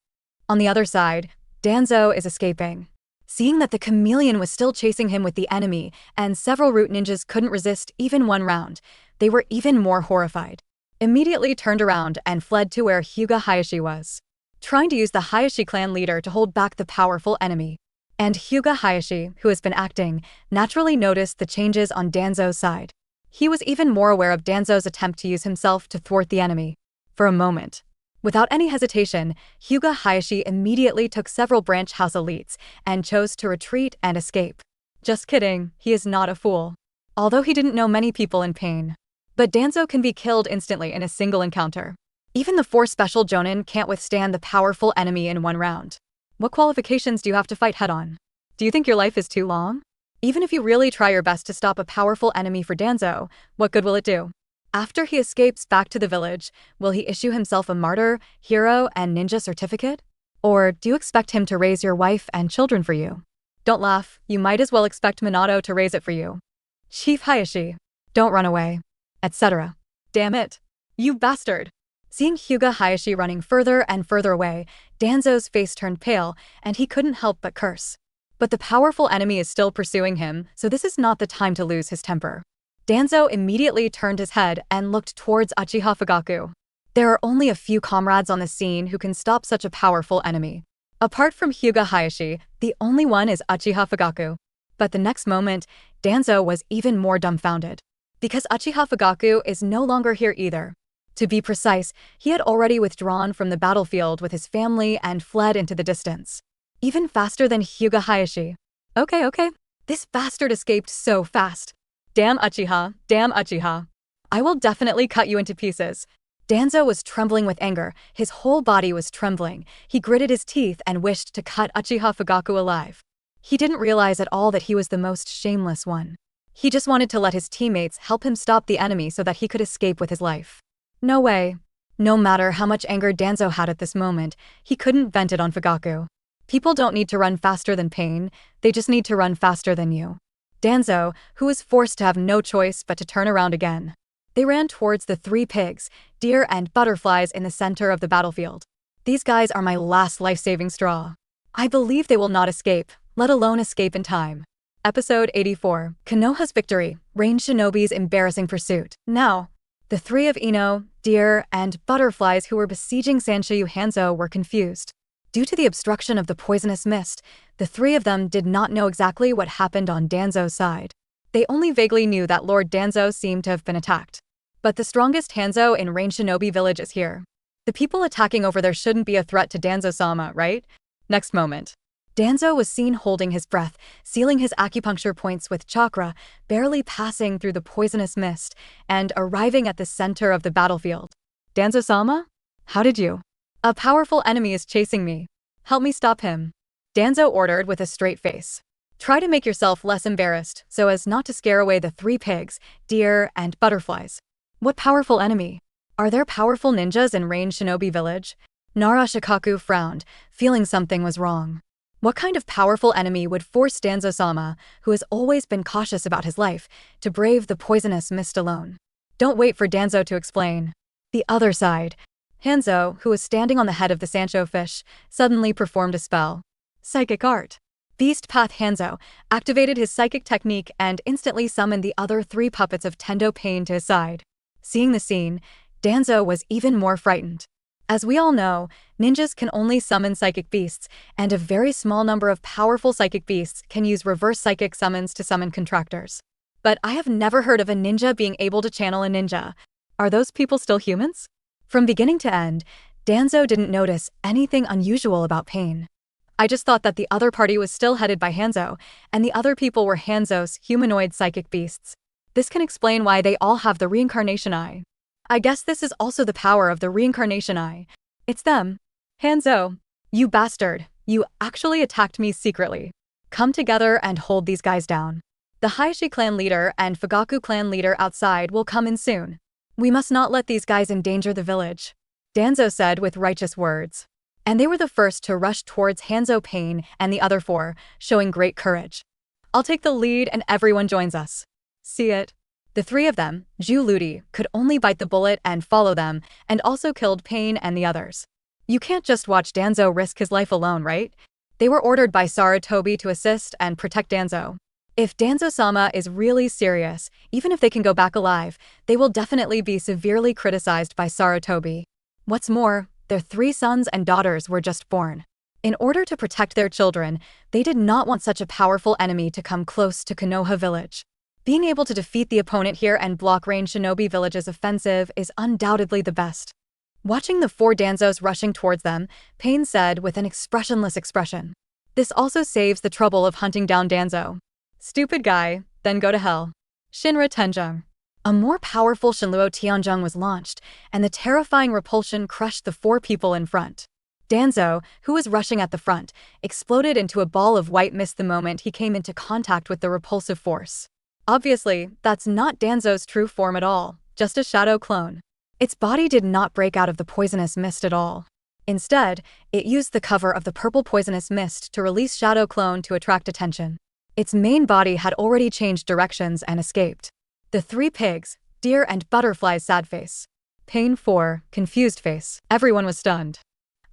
On the other side, Danzo is escaping. Seeing that the chameleon was still chasing him with the enemy, and several root ninjas couldn't resist even one round, they were even more horrified. Immediately turned around and fled to where Hyuga Hayashi was, trying to use the Hayashi clan leader to hold back the powerful enemy. And Hyuga Hayashi, who has been acting, naturally noticed the changes on Danzo's side. He was even more aware of Danzo's attempt to use himself to thwart the enemy. For a moment, without any hesitation, Hyuga Hayashi immediately took several branch house elites and chose to retreat and escape. Just kidding, he is not a fool. Although he didn't know many people in pain. But Danzo can be killed instantly in a single encounter. Even the 4 special Jonin can't withstand the powerful enemy in one round. What qualifications do you have to fight head-on? Do you think your life is too long? Even if you really try your best to stop a powerful enemy for Danzo, what good will it do? After he escapes back to the village, will he issue himself a martyr, hero, and ninja certificate? Or do you expect him to raise your wife and children for you? Don't laugh, you might as well expect Minato to raise it for you. Chief Hayashi, don't run away, etc. Damn it, you bastard! Seeing Hyuga Hayashi running further and further away, Danzo's face turned pale, and he couldn't help but curse. But the powerful enemy is still pursuing him, so this is not the time to lose his temper. Danzo immediately turned his head and looked towards Uchiha Fugaku. There are only a few comrades on the scene who can stop such a powerful enemy. Apart from Hyuga Hayashi, the only one is Uchiha Fugaku. But the next moment, Danzo was even more dumbfounded. Because Uchiha Fugaku is no longer here either. To be precise, he had already withdrawn from the battlefield with his family and fled into the distance. Even faster than Hyuga Hayashi. Okay. This bastard escaped so fast. Damn Uchiha. I will definitely cut you into pieces. Danzo was trembling with anger. His whole body was trembling. He gritted his teeth and wished to cut Uchiha Fugaku alive. He didn't realize at all that he was the most shameless one. He just wanted to let his teammates help him stop the enemy so that he could escape with his life. No way. No matter how much anger Danzo had at this moment, he couldn't vent it on Fugaku. People don't need to run faster than pain, they just need to run faster than you. Danzo, who was forced to have no choice but to turn around again. They ran towards the 3 pigs, deer and butterflies in the center of the battlefield. These guys are my last life-saving straw. I believe they will not escape, let alone escape in time. Episode 84, Konoha's Victory, Rain Shinobi's Embarrassing Pursuit. Now, the 3 of Ino, deer, and butterflies who were besieging Sanshiyu Hanzo were confused. Due to the obstruction of the poisonous mist, the 3 of them did not know exactly what happened on Danzo's side. They only vaguely knew that Lord Danzo seemed to have been attacked. But the strongest Hanzo in Rain Shinobi Village is here. The people attacking over there shouldn't be a threat to Danzo-sama, right? Next moment. Danzo was seen holding his breath, sealing his acupuncture points with chakra, barely passing through the poisonous mist, and arriving at the center of the battlefield. Danzo-sama? How did you? A powerful enemy is chasing me. Help me stop him. Danzo ordered with a straight face. Try to make yourself less embarrassed so as not to scare away the 3 pigs, deer, and butterflies. What powerful enemy? Are there powerful ninjas in Rain Shinobi Village? Nara Shikaku frowned, feeling something was wrong. What kind of powerful enemy would force Danzo-sama, who has always been cautious about his life, to brave the poisonous mist alone? Don't wait for Danzo to explain. The other side. Hanzo, who was standing on the head of the Sancho fish, suddenly performed a spell. Psychic art. Beast Path Hanzo activated his psychic technique and instantly summoned the other 3 puppets of Tendo Pain to his side. Seeing the scene, Danzo was even more frightened. As we all know, ninjas can only summon psychic beasts, and a very small number of powerful psychic beasts can use reverse psychic summons to summon contractors. But I have never heard of a ninja being able to channel a ninja. Are those people still humans? From beginning to end, Danzo didn't notice anything unusual about Pain. I just thought that the other party was still headed by Hanzo, and the other people were Hanzo's humanoid psychic beasts. This can explain why they all have the reincarnation eye. I guess this is also the power of the reincarnation eye. It's them. Hanzo, you bastard, you actually attacked me secretly. Come together and hold these guys down. The Hayashi clan leader and Fugaku clan leader outside will come in soon. We must not let these guys endanger the village. Danzo said with righteous words. and they were the first to rush towards Hanzo Pain and the other four, showing great courage. I'll take the lead and everyone joins us. See it? The three of them, Zhu Ludi, could only bite the bullet and follow them, and also killed Pain and the others. You can't just watch Danzo risk his life alone, right? They were ordered by Sarutobi to assist and protect Danzo. If Danzo-sama is really serious, even if they can go back alive, they will definitely be severely criticized by Sarutobi. What's more, their 3 sons and daughters were just born. In order to protect their children, they did not want such a powerful enemy to come close to Konoha village. Being able to defeat the opponent here and block range Shinobi Village's offensive is undoubtedly the best. Watching the 4 Danzos rushing towards them, Pain said with an expressionless expression. This also saves the trouble of hunting down Danzo. Stupid guy, then go to hell. Shinra Tenjung. A more powerful Shinluo Tianzhong was launched, and the terrifying repulsion crushed the 4 people in front. Danzo, who was rushing at the front, exploded into a ball of white mist the moment he came into contact with the repulsive force. Obviously, that's not Danzo's true form at all, just a shadow clone. Its body did not break out of the poisonous mist at all. Instead, it used the cover of the purple poisonous mist to release Shadow Clone to attract attention. Its main body had already changed directions and escaped. The 3 pigs, deer and butterfly's sad face. Pain 4, confused face. Everyone was stunned.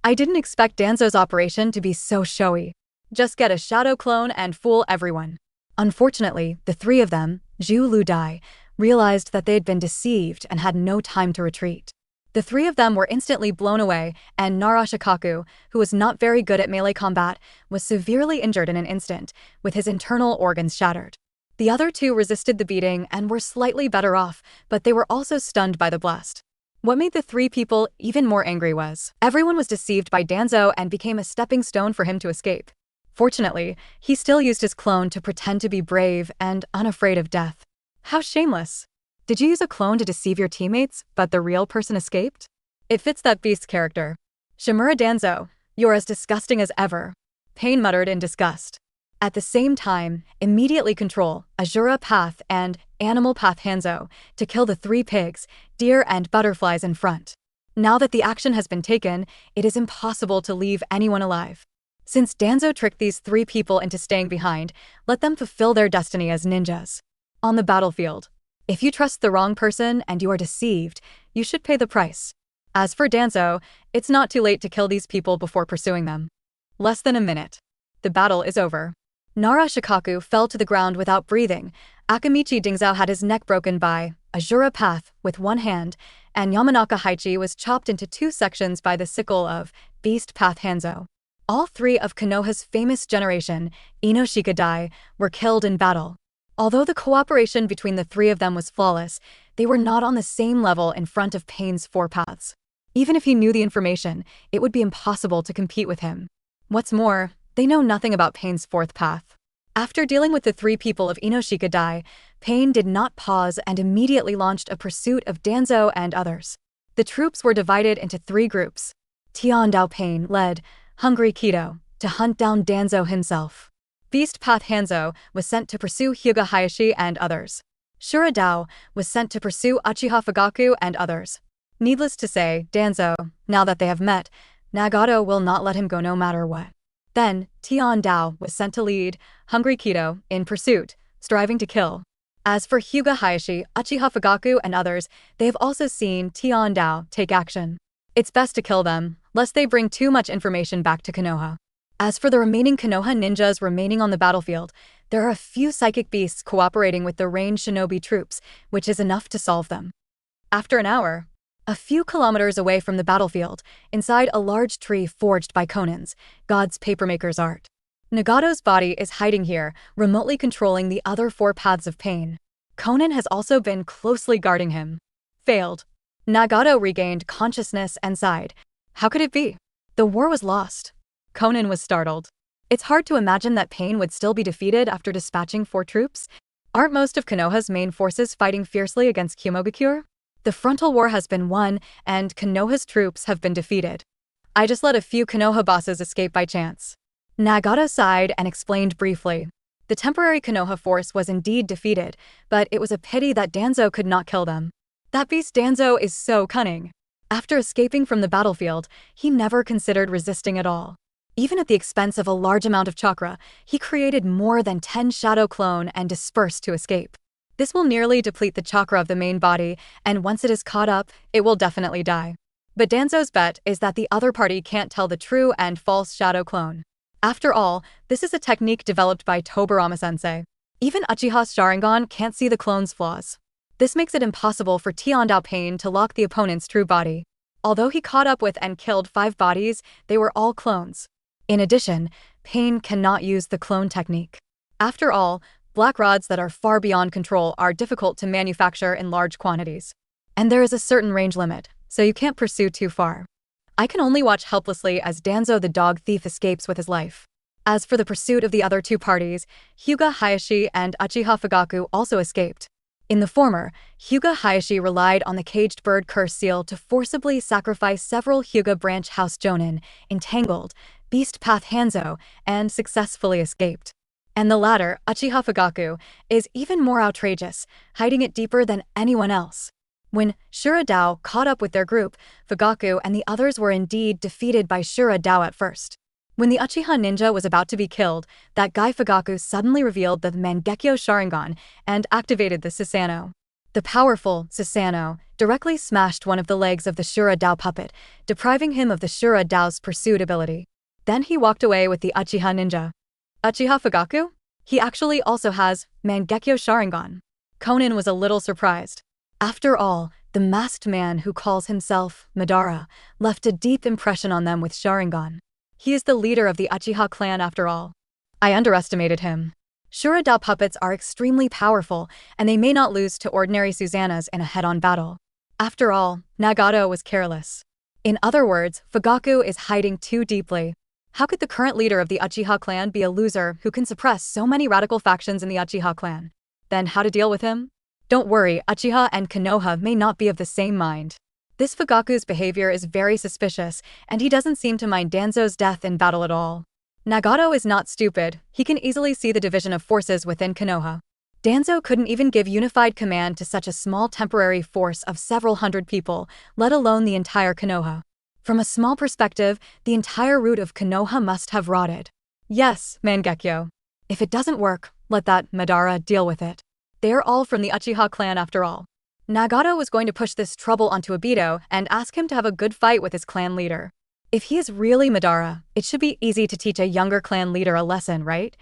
I didn't expect Danzo's operation to be so showy. Just get a Shadow Clone and fool everyone. Unfortunately, the 3 of them, Zhu Ludi, realized that they had been deceived and had no time to retreat. The 3 of them were instantly blown away, and Narashikaku, who was not very good at melee combat, was severely injured in an instant, with his internal organs shattered. The other 2 resisted the beating and were slightly better off, but they were also stunned by the blast. What made the 3 people even more angry was, everyone was deceived by Danzo and became a stepping stone for him to escape. Fortunately, he still used his clone to pretend to be brave and unafraid of death. How shameless. Did you use a clone to deceive your teammates, but the real person escaped? It fits that beast's character. Shimura Danzo, you're as disgusting as ever. Pain muttered in disgust. At the same time, immediately control Azura Path and Animal Path Hanzo to kill the 3 pigs, deer and butterflies in front. Now that the action has been taken, it is impossible to leave anyone alive. Since Danzo tricked these 3 people into staying behind, let them fulfill their destiny as ninjas. On the battlefield. If you trust the wrong person and you are deceived, you should pay the price. As for Danzo, it's not too late to kill these people before pursuing them. Less than a minute. The battle is over. Narashikaku fell to the ground without breathing, Akamichi Dingzao had his neck broken by Azura Path with one hand, and Yamanaka Haichi was chopped into 2 sections by the sickle of Beast Path Hanzo. All 3 of Konoha's famous generation, Inoshika Dai, were killed in battle. Although the cooperation between the 3 of them was flawless, they were not on the same level in front of Pain's 4 paths. Even if he knew the information, it would be impossible to compete with him. What's more, they know nothing about Pain's 4th path. After dealing with the 3 people of Inoshika Dai, Pain did not pause and immediately launched a pursuit of Danzo and others. The troops were divided into 3 groups. Tian Dao Pain led Hungry Kido to hunt down Danzo himself. Beast Path Hanzo was sent to pursue Hyuga Hayashi and others. Shura Dao was sent to pursue Uchiha Fugaku and others. Needless to say, Danzo, now that they have met, Nagato will not let him go no matter what. Then, Tian Dao was sent to lead Hungry Kido in pursuit, striving to kill. As for Hyuga Hayashi, Uchiha Fugaku and others, they have also seen Tian Dao take action. It's best to kill them, lest they bring too much information back to Konoha. As for the remaining Konoha ninjas remaining on the battlefield, there are a few psychic beasts cooperating with the ranged shinobi troops, which is enough to solve them. After an hour, a few kilometers away from the battlefield, inside a large tree forged by Conan's, God's papermaker's art. Nagato's body is hiding here, remotely controlling the other 4 paths of Pain. Conan has also been closely guarding him. Failed. Nagato regained consciousness and sighed. How could it be? The war was lost. Conan was startled. It's hard to imagine that Pain would still be defeated after dispatching 4 troops. Aren't most of Konoha's main forces fighting fiercely against Kumogakure? The frontal war has been won, and Konoha's troops have been defeated. I just let a few Konoha bosses escape by chance. Nagato sighed and explained briefly. The temporary Konoha force was indeed defeated, but it was a pity that Danzo could not kill them. That beast Danzo is so cunning. After escaping from the battlefield, he never considered resisting at all. Even at the expense of a large amount of chakra, he created more than 10 shadow clone and dispersed to escape. This will nearly deplete the chakra of the main body, and once it is caught up, it will definitely die. But Danzo's bet is that the other party can't tell the true and false shadow clone. After all, this is a technique developed by Tobirama-sensei. Even Uchiha's Sharingan can't see the clone's flaws. This makes it impossible for Tiandao Pain to lock the opponent's true body. Although he caught up with and killed 5 bodies, they were all clones. In addition, Pain cannot use the clone technique. After all, black rods that are far beyond control are difficult to manufacture in large quantities. And there is a certain range limit, so you can't pursue too far. I can only watch helplessly as Danzo the dog thief escapes with his life. As for the pursuit of the other 2 parties, Hyuga Hayashi and Uchiha Fugaku also escaped. In the former, Hyuga Hayashi relied on the caged bird curse seal to forcibly sacrifice several Hyuga branch house jonin, entangled, beast path Hanzo, and successfully escaped. And the latter, Uchiha Fugaku, is even more outrageous, hiding it deeper than anyone else. When Shura Dao caught up with their group, Fugaku and the others were indeed defeated by Shura Dao at first. When the Uchiha ninja was about to be killed, that guy Fugaku suddenly revealed the Mangekyo Sharingan and activated the Susanoo. The powerful Susanoo directly smashed one of the legs of the Shura Dao puppet, depriving him of the Shura Dao's pursuit ability. Then he walked away with the Uchiha ninja. Uchiha Fugaku? He actually also has Mangekyo Sharingan. Conan was a little surprised. After all, the masked man who calls himself Madara left a deep impression on them with Sharingan. He is the leader of the Uchiha clan after all. I underestimated him. Shura Dao puppets are extremely powerful, and they may not lose to ordinary Susanas in a head-on battle. After all, Nagato was careless. In other words, Fugaku is hiding too deeply. How could the current leader of the Uchiha clan be a loser who can suppress so many radical factions in the Uchiha clan? Then how to deal with him? Don't worry, Uchiha and Konoha may not be of the same mind. This Fugaku's behavior is very suspicious, and he doesn't seem to mind Danzo's death in battle at all. Nagato is not stupid, he can easily see the division of forces within Konoha. Danzo couldn't even give unified command to such a small temporary force of several hundred people, let alone the entire Konoha. From a small perspective, the entire root of Konoha must have rotted. Yes, Mangekyo. If it doesn't work, let that Madara deal with it. They are all from the Uchiha clan after all. Nagato was going to push this trouble onto Obito and ask him to have a good fight with his clan leader. If he is really Madara, it should be easy to teach a younger clan leader a lesson, right?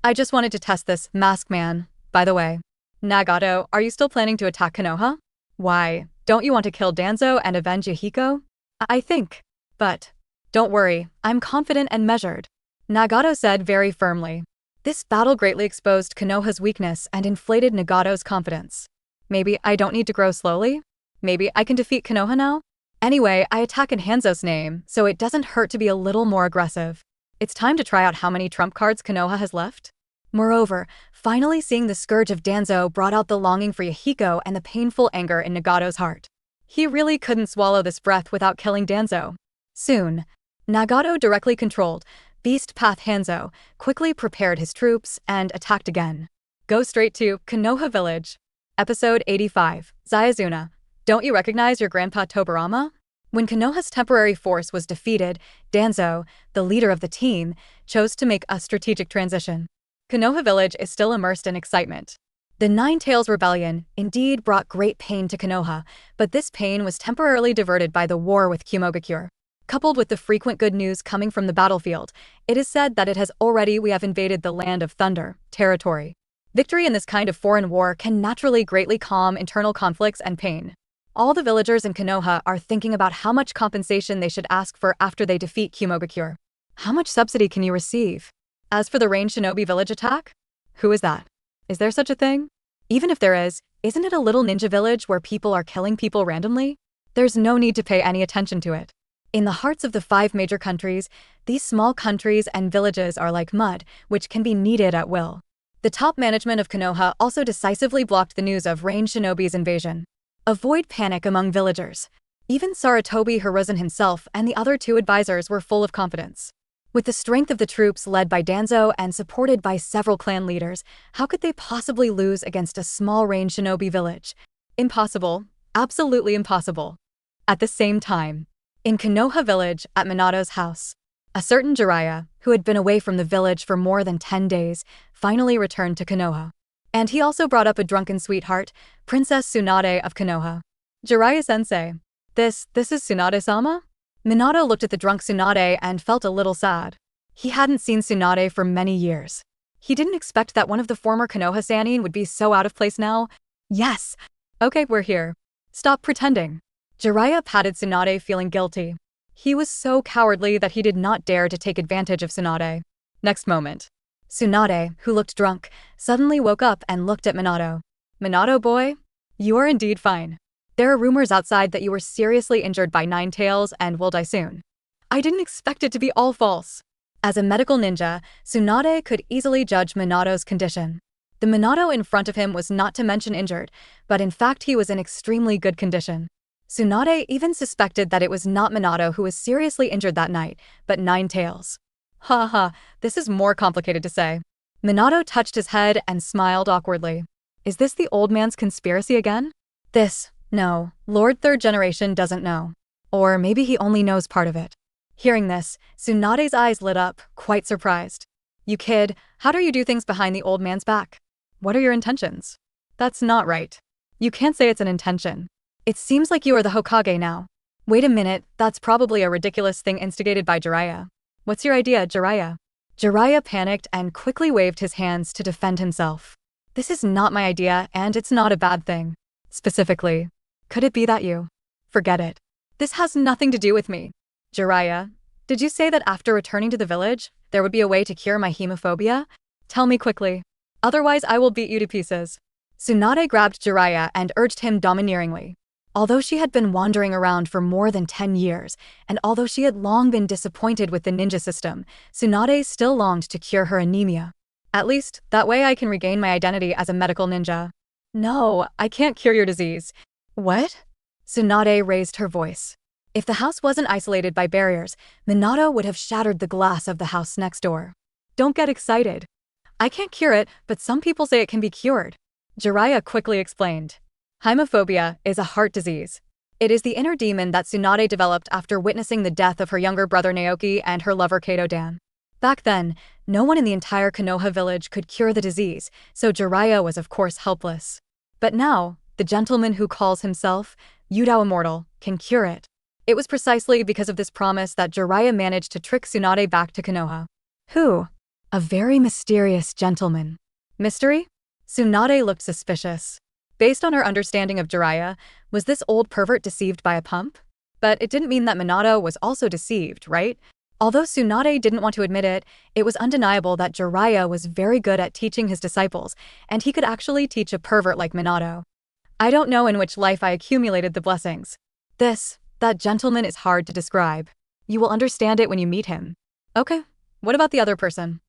I just wanted to test this mask man. By the way, Nagato, are you still planning to attack Konoha? Why, don't you want to kill Danzo and avenge Yahiko? I think. But don't worry, I'm confident and measured. Nagato said very firmly. This battle greatly exposed Konoha's weakness and inflated Nagato's confidence. Maybe I don't need to grow slowly? Maybe I can defeat Konoha now? Anyway, I attack in Hanzo's name, so it doesn't hurt to be a little more aggressive. It's time to try out how many trump cards Konoha has left. Moreover, finally seeing the scourge of Danzo brought out the longing for Yahiko and the painful anger in Nagato's heart. He really couldn't swallow this breath without killing Danzo. Soon, Nagato directly controlled Beast Path Hanzo, quickly prepared his troops, and attacked again. Go straight to Konoha Village. Episode 85, Zayazuna. Don't you recognize your grandpa Tobirama? When Konoha's temporary force was defeated, Danzo, the leader of the team, chose to make a strategic transition. Konoha Village is still immersed in excitement. The Nine Tails Rebellion indeed brought great pain to Konoha, but this pain was temporarily diverted by the war with Kumogakure. Coupled with the frequent good news coming from the battlefield, it is said that we have invaded the Land of Thunder territory. Victory in this kind of foreign war can naturally greatly calm internal conflicts and pain. All the villagers in Konoha are thinking about how much compensation they should ask for after they defeat Kumogakure. How much subsidy can you receive? As for the Rain Shinobi village attack? Who is that? Is there such a thing? Even if there is, isn't it a little ninja village where people are killing people randomly? There's no need to pay any attention to it. In the hearts of the 5 major countries, these small countries and villages are like mud, which can be kneaded at will. The top management of Konoha also decisively blocked the news of Rain Shinobi's invasion. Avoid panic among villagers. Even Sarutobi Hiruzen himself and the other 2 advisors were full of confidence. With the strength of the troops led by Danzo and supported by several clan leaders, how could they possibly lose against a small Rain Shinobi village? Impossible. Absolutely impossible. At the same time, in Konoha village at Minato's house, a certain Jiraiya, who had been away from the village for more than 10 days, finally returned to Konoha. And he also brought up a drunken sweetheart, Princess Tsunade of Konoha. Jiraiya-sensei, this is Tsunade-sama? Minato looked at the drunk Tsunade and felt a little sad. He hadn't seen Tsunade for many years. He didn't expect that one of the former Konoha Sannin would be so out of place now. Yes. Okay, we're here. Stop pretending. Jiraiya patted Tsunade, feeling guilty. He was so cowardly that he did not dare to take advantage of Tsunade. Next moment, Tsunade, who looked drunk, suddenly woke up and looked at Minato. Minato boy, you are indeed fine. There are rumors outside that you were seriously injured by Nine Tails and will die soon. I didn't expect it to be all false. As a medical ninja, Tsunade could easily judge Minato's condition. The Minato in front of him was not to mention injured, but in fact he was in extremely good condition. Tsunade even suspected that it was not Minato who was seriously injured that night, but Nine Tails. Ha, this is more complicated to say. Minato touched his head and smiled awkwardly. Is this the old man's conspiracy again? No, Lord Third Generation doesn't know. Or maybe he only knows part of it. Hearing this, Tsunade's eyes lit up, quite surprised. You kid, how do you do things behind the old man's back? What are your intentions? That's not right. You can't say it's an intention. It seems like you are the Hokage now. Wait a minute, that's probably a ridiculous thing instigated by Jiraiya. What's your idea, Jiraiya? Jiraiya panicked and quickly waved his hands to defend himself. This is not my idea, and it's not a bad thing. Specifically, could it be that you? Forget it. This has nothing to do with me. Jiraiya, did you say that after returning to the village, there would be a way to cure my hemophobia? Tell me quickly. Otherwise I will beat you to pieces. Tsunade grabbed Jiraiya and urged him domineeringly. Although she had been wandering around for more than 10 years, and although she had long been disappointed with the ninja system, Tsunade still longed to cure her anemia. At least, that way I can regain my identity as a medical ninja. No, I can't cure your disease. What? Tsunade raised her voice. If the house wasn't isolated by barriers, Minato would have shattered the glass of the house next door. Don't get excited. I can't cure it, but some people say it can be cured. Jiraiya quickly explained. Hemophobia is a heart disease. It is the inner demon that Tsunade developed after witnessing the death of her younger brother Naoki and her lover Kato-dan. Back then, no one in the entire Konoha village could cure the disease, so Jiraiya was of course helpless. But now, the gentleman who calls himself Yudao Immortal can cure it. It was precisely because of this promise that Jiraiya managed to trick Tsunade back to Konoha. Who? A very mysterious gentleman. Mystery? Tsunade looked suspicious. Based on her understanding of Jiraiya, was this old pervert deceived by a pump? But it didn't mean that Minato was also deceived, right? Although Tsunade didn't want to admit it, it was undeniable that Jiraiya was very good at teaching his disciples, and he could actually teach a pervert like Minato. I don't know in which life I accumulated the blessings. That gentleman is hard to describe. You will understand it when you meet him. Okay, what about the other person?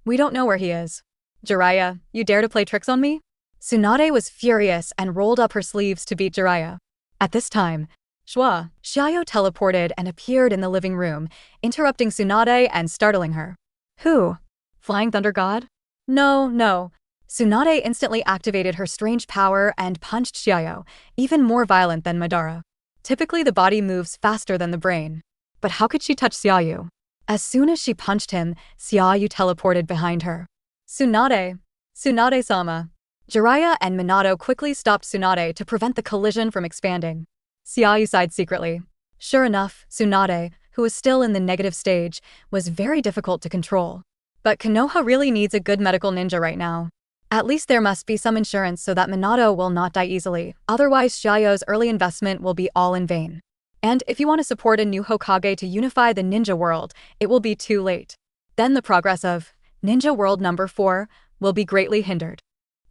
We don't know where he is. Jiraiya, you dare to play tricks on me? Tsunade was furious and rolled up her sleeves to beat Jiraiya. At this time, Xia You teleported and appeared in the living room, interrupting Tsunade and startling her. Who? Flying Thunder God? No. Tsunade instantly activated her strange power and punched Xia You, even more violent than Madara. Typically the body moves faster than the brain. But how could she touch Xia You? As soon as she punched him, Xia You teleported behind her. Tsunade-sama. Jiraiya and Minato quickly stopped Tsunade to prevent the collision from expanding. Xia You sighed secretly. Sure enough, Tsunade, who was still in the negative stage, was very difficult to control. But Konoha really needs a good medical ninja right now. At least there must be some insurance so that Minato will not die easily, otherwise Xia Yu's early investment will be all in vain. And if you want to support a new Hokage to unify the ninja world, it will be too late. Then the progress of Ninja World number 4 will be greatly hindered.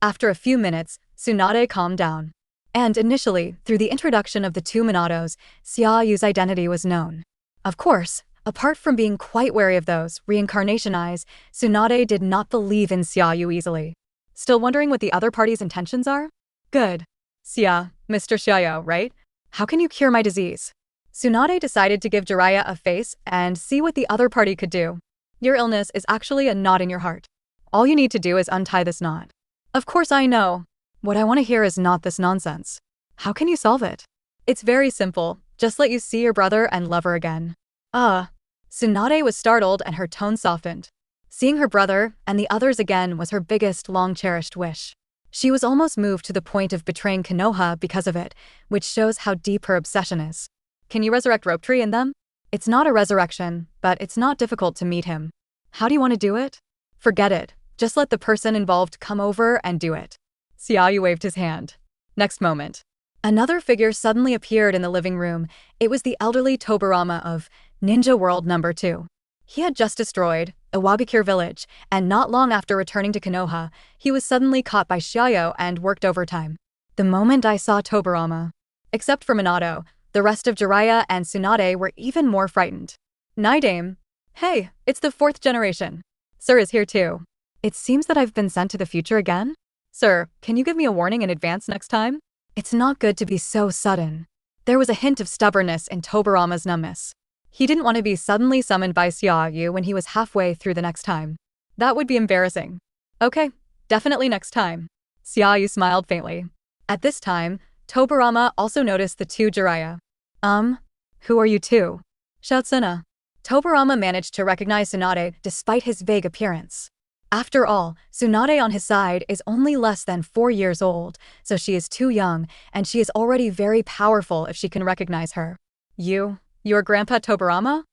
After a few minutes, Tsunade calmed down. And initially, through the introduction of the two Minatos, Xia Yu's identity was known. Of course, apart from being quite wary of those reincarnation eyes, Tsunade did not believe in Xia Yu easily. Still wondering what the other party's intentions are? Good. Mr. Xia Yu, right? How can you cure my disease? Tsunade decided to give Jiraiya a face and see what the other party could do. Your illness is actually a knot in your heart. All you need to do is untie this knot. Of course I know. What I want to hear is not this nonsense. How can you solve it? It's very simple. Just let you see your brother and love her again. Tsunade was startled and her tone softened. Seeing her brother and the others again was her biggest, long-cherished wish. She was almost moved to the point of betraying Konoha because of it, which shows how deep her obsession is. Can you resurrect Rope Tree in them? It's not a resurrection, but it's not difficult to meet him. How do you want to do it? Forget it. Just let the person involved come over and do it. Xia You waved his hand. Next moment. Another figure suddenly appeared in the living room. It was the elderly Tobirama of Ninja World No. 2. He had just destroyed Iwagakure village, and not long after returning to Konoha, he was suddenly caught by Xia You and worked overtime. The moment I saw Tobirama, except for Minato, the rest of Jiraiya and Tsunade were even more frightened. Nidame. Hey, it's the 4th generation. Sir is here too. It seems that I've been sent to the future again? Sir, can you give me a warning in advance next time? It's not good to be so sudden. There was a hint of stubbornness in Tobirama's numbness. He didn't want to be suddenly summoned by Xia You when he was halfway through the next time. That would be embarrassing. Okay, definitely next time. Xia You smiled faintly. At this time, Tobirama also noticed the 2 Jiraiya. Who are you two? Shoutsuna. Tobirama managed to recognize Tsunade despite his vague appearance. After all, Tsunade on his side is only less than 4 years old, so she is too young, and she is already very powerful if she can recognize her. Your grandpa Tobirama?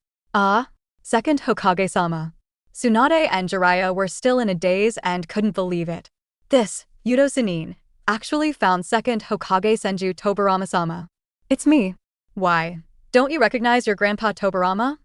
Second Hokage-sama. Tsunade and Jiraiya were still in a daze and couldn't believe it. This, Yudo Sanin, actually found second Hokage Senju Tobirama-sama. It's me. Why? Don't you recognize your grandpa Tobirama?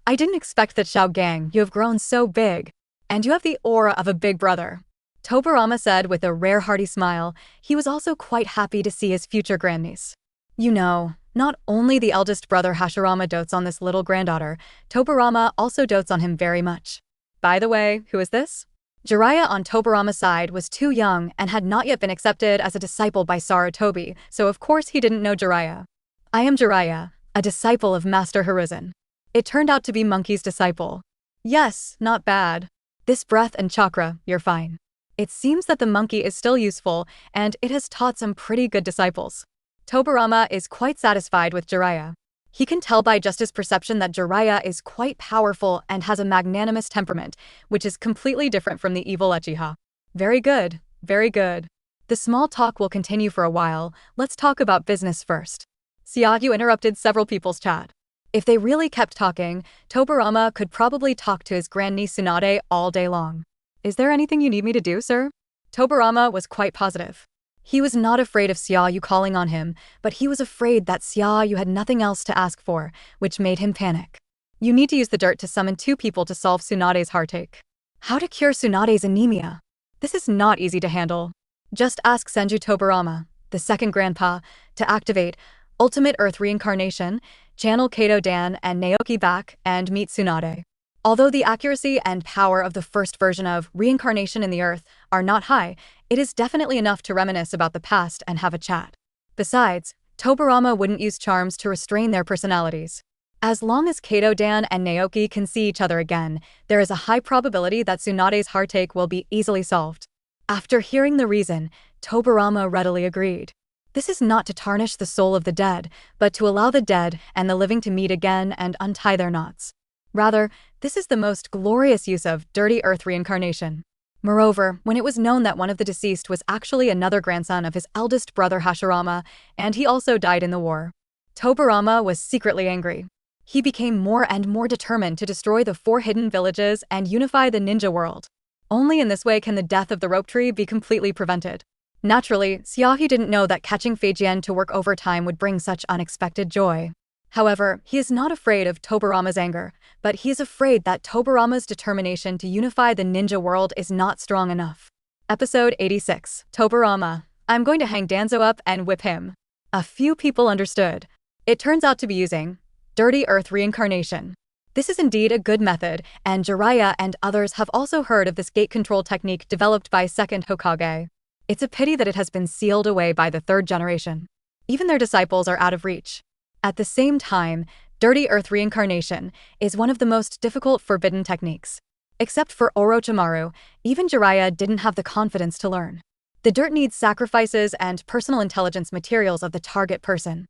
I didn't expect that, Xiaogang. You have grown so big. And you have the aura of a big brother. Tobirama said with a rare hearty smile. He was also quite happy to see his future grandniece. You know, not only the eldest brother Hashirama dotes on this little granddaughter, Tobirama also dotes on him very much. By the way, who is this? Jiraiya on Tobirama's side was too young and had not yet been accepted as a disciple by Sarutobi, so of course he didn't know Jiraiya. I am Jiraiya, a disciple of Master Hiruzen. It turned out to be Monkey's disciple. Yes, not bad. This breath and chakra, you're fine. It seems that the monkey is still useful, and it has taught some pretty good disciples. Tobirama is quite satisfied with Jiraiya. He can tell by just his perception that Jiraiya is quite powerful and has a magnanimous temperament, which is completely different from the evil Uchiha. Very good, very good. The small talk will continue for a while. Let's talk about business first. Xia You interrupted several people's chat. If they really kept talking, Tobirama could probably talk to his grandniece Tsunade all day long. Is there anything you need me to do, sir? Tobirama was quite positive. He was not afraid of Xia You calling on him, but he was afraid that Xia You had nothing else to ask for, which made him panic. You need to use the dirt to summon 2 people to solve Tsunade's heartache. How to cure Tsunade's anemia? This is not easy to handle. Just ask Senju Tobirama, the second grandpa, to activate Ultimate Earth Reincarnation, channel Kato Dan and Naoki back, and meet Tsunade. Although the accuracy and power of the first version of Reincarnation in the Earth are not high, it is definitely enough to reminisce about the past and have a chat. Besides, Tobirama wouldn't use charms to restrain their personalities. As long as Kato Dan and Naoki can see each other again, there is a high probability that Tsunade's heartache will be easily solved. After hearing the reason, Tobirama readily agreed. This is not to tarnish the soul of the dead, but to allow the dead and the living to meet again and untie their knots. Rather, this is the most glorious use of dirty earth reincarnation. Moreover, when it was known that one of the deceased was actually another grandson of his eldest brother Hashirama, and he also died in the war, Tobirama was secretly angry. He became more and more determined to destroy the 4 hidden villages and unify the ninja world. Only in this way can the death of the rope tree be completely prevented. Naturally, Xia You didn't know that catching Feijian to work overtime would bring such unexpected joy. However, he is not afraid of Tobirama's anger, but he is afraid that Tobirama's determination to unify the ninja world is not strong enough. Episode 86. Tobirama. I'm going to hang Danzo up and whip him. A few people understood. It turns out to be using dirty earth reincarnation. This is indeed a good method, and Jiraiya and others have also heard of this gate control technique developed by second Hokage. It's a pity that it has been sealed away by the 3rd generation. Even their disciples are out of reach. At the same time, dirty earth reincarnation is one of the most difficult forbidden techniques. Except for Orochimaru, even Jiraiya didn't have the confidence to learn. The dirt needs sacrifices and personal intelligence materials of the target person.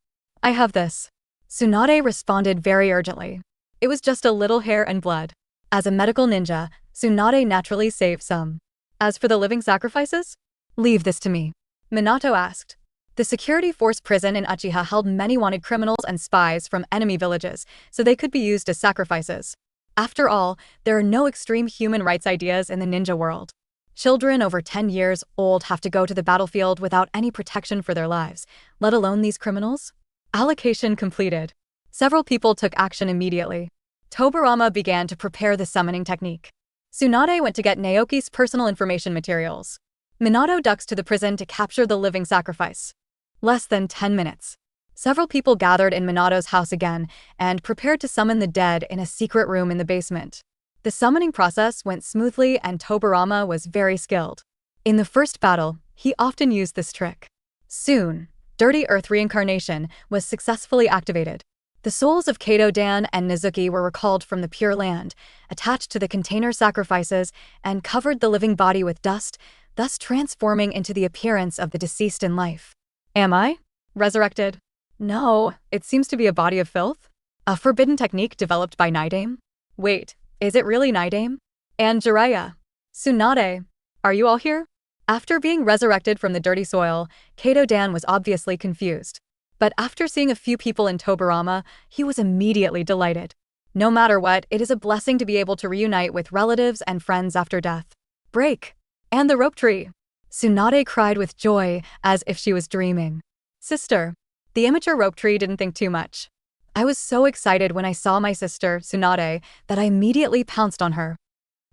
I have this. Tsunade responded very urgently. It was just a little hair and blood. As a medical ninja, Tsunade naturally saved some. As for the living sacrifices? Leave this to me. Minato asked. The security force prison in Uchiha held many wanted criminals and spies from enemy villages, so they could be used as sacrifices. After all, there are no extreme human rights ideas in the ninja world. Children over 10 years old have to go to the battlefield without any protection for their lives, let alone these criminals. Allocation completed. Several people took action immediately. Tobirama began to prepare the summoning technique. Tsunade went to get Naoki's personal information materials. Minato ducks to the prison to capture the living sacrifice. Less than 10 minutes. Several people gathered in Minato's house again and prepared to summon the dead in a secret room in the basement. The summoning process went smoothly and Tobirama was very skilled. In the first battle, he often used this trick. Soon, Dirty Earth Reincarnation was successfully activated. The souls of Kato Dan and Nizuki were recalled from the Pure Land, attached to the container sacrifices, and covered the living body with dust, thus transforming into the appearance of the deceased in life. Am I resurrected? No, it seems to be a body of filth. A forbidden technique developed by Nidame? Wait, is it really Nidame? And Jiraiya? Tsunade? Are you all here? After being resurrected from the dirty soil, Kato Dan was obviously confused. But after seeing a few people in Tobirama, he was immediately delighted. No matter what, it is a blessing to be able to reunite with relatives and friends after death. Break! And the rope tree! Tsunade cried with joy, as if she was dreaming. Sister. The immature rope tree didn't think too much. I was so excited when I saw my sister, Tsunade, that I immediately pounced on her.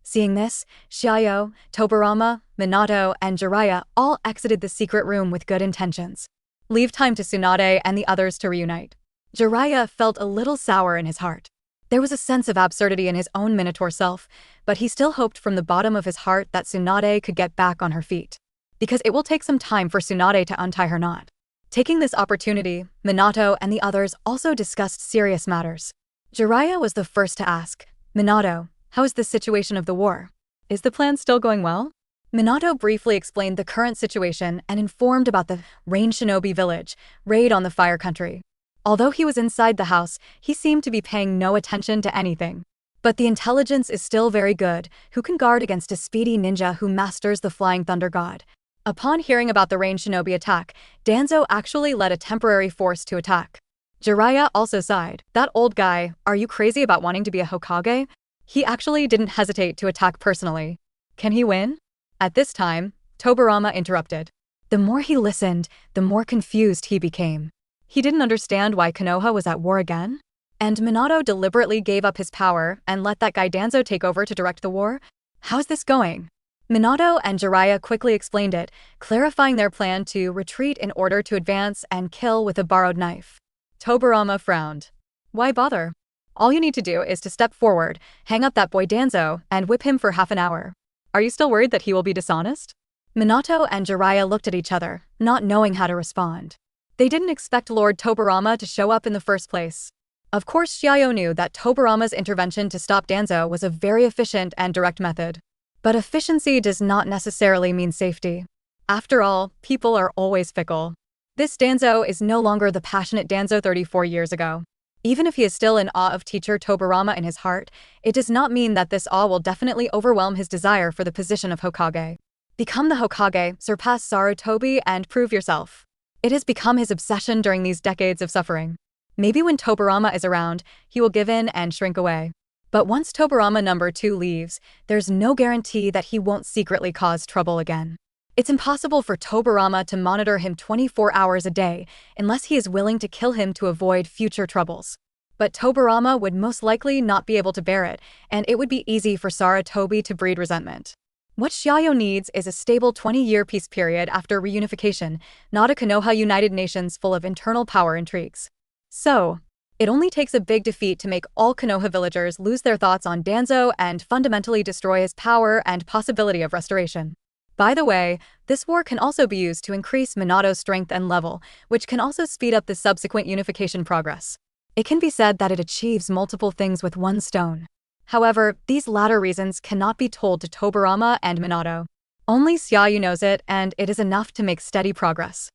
Seeing this, Xia You, Tobirama, Minato, and Jiraiya all exited the secret room with good intentions. Leave time to Tsunade and the others to reunite. Jiraiya felt a little sour in his heart. There was a sense of absurdity in his own Minotaur self, but he still hoped from the bottom of his heart that Tsunade could get back on her feet. Because it will take some time for Tsunade to untie her knot. Taking this opportunity, Minato and the others also discussed serious matters. Jiraiya was the first to ask, Minato, how is the situation of the war? Is the plan still going well? Minato briefly explained the current situation and informed about the Rain Shinobi village raid on the Fire Country. Although he was inside the house, he seemed to be paying no attention to anything. But the intelligence is still very good, who can guard against a speedy ninja who masters the Flying Thunder God. Upon hearing about the Rain Shinobi attack, Danzo actually led a temporary force to attack. Jiraiya also sighed. That old guy, are you crazy about wanting to be a Hokage? He actually didn't hesitate to attack personally. Can he win? At this time, Tobirama interrupted. The more he listened, the more confused he became. He didn't understand why Konoha was at war again. And Minato deliberately gave up his power and let that guy Danzo take over to direct the war? How's this going? Minato and Jiraiya quickly explained it, clarifying their plan to retreat in order to advance and kill with a borrowed knife. Tobirama frowned. Why bother? All you need to do is to step forward, hang up that boy Danzo, and whip him for half an hour. Are you still worried that he will be dishonest? Minato and Jiraiya looked at each other, not knowing how to respond. They didn't expect Lord Tobirama to show up in the first place. Of course, Xia You knew that Tobirama's intervention to stop Danzo was a very efficient and direct method. But efficiency does not necessarily mean safety. After all, people are always fickle. This Danzo is no longer the passionate Danzo 34 years ago. Even if he is still in awe of teacher Tobirama in his heart, it does not mean that this awe will definitely overwhelm his desire for the position of Hokage. Become the Hokage, surpass Sarutobi, and prove yourself. It has become his obsession during these decades of suffering. Maybe when Tobirama is around, he will give in and shrink away. But once Tobirama number 2 leaves, there's no guarantee that he won't secretly cause trouble again. It's impossible for Tobirama to monitor him 24 hours a day unless he is willing to kill him to avoid future troubles. But Tobirama would most likely not be able to bear it, and it would be easy for Sarutobi to breed resentment. What Xia You needs is a stable 20-year peace period after reunification, not a Konoha United Nations full of internal power intrigues. So, it only takes a big defeat to make all Konoha villagers lose their thoughts on Danzo and fundamentally destroy his power and possibility of restoration. By the way, this war can also be used to increase Minato's strength and level, which can also speed up the subsequent unification progress. It can be said that it achieves multiple things with one stone. However, these latter reasons cannot be told to Tobirama and Minato. Only Xia You knows it, and it is enough to make steady progress.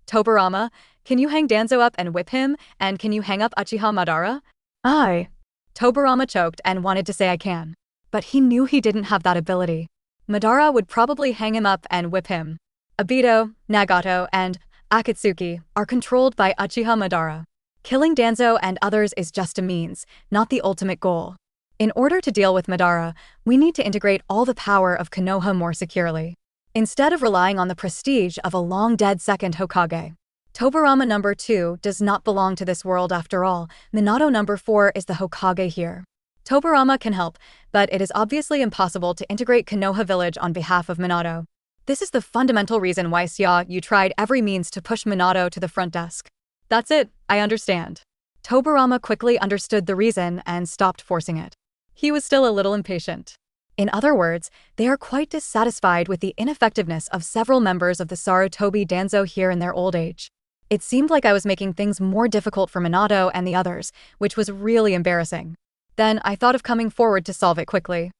Tobirama, Can you hang Danzo up and whip him? And can you hang up Uchiha Madara? I. Tobirama choked and wanted to say I can. But he knew he didn't have that ability. Madara would probably hang him up and whip him. Obito, Nagato, and Akatsuki are controlled by Uchiha Madara. Killing Danzo and others is just a means, not the ultimate goal. In order to deal with Madara, we need to integrate all the power of Konoha more securely. Instead of relying on the prestige of a long-dead second Hokage. Tobirama number 2 does not belong to this world after all. Minato number 4 is the Hokage here. Tobirama can help, but it is obviously impossible to integrate Konoha village on behalf of Minato. This is the fundamental reason why Xia You tried every means to push Minato to the front desk. That's it, I understand. Tobirama quickly understood the reason and stopped forcing it. He was still a little impatient. In other words, they are quite dissatisfied with the ineffectiveness of several members of the Sarutobi Danzo here in their old age. It seemed like I was making things more difficult for Minato and the others, which was really embarrassing. Then I thought of coming forward to solve it quickly.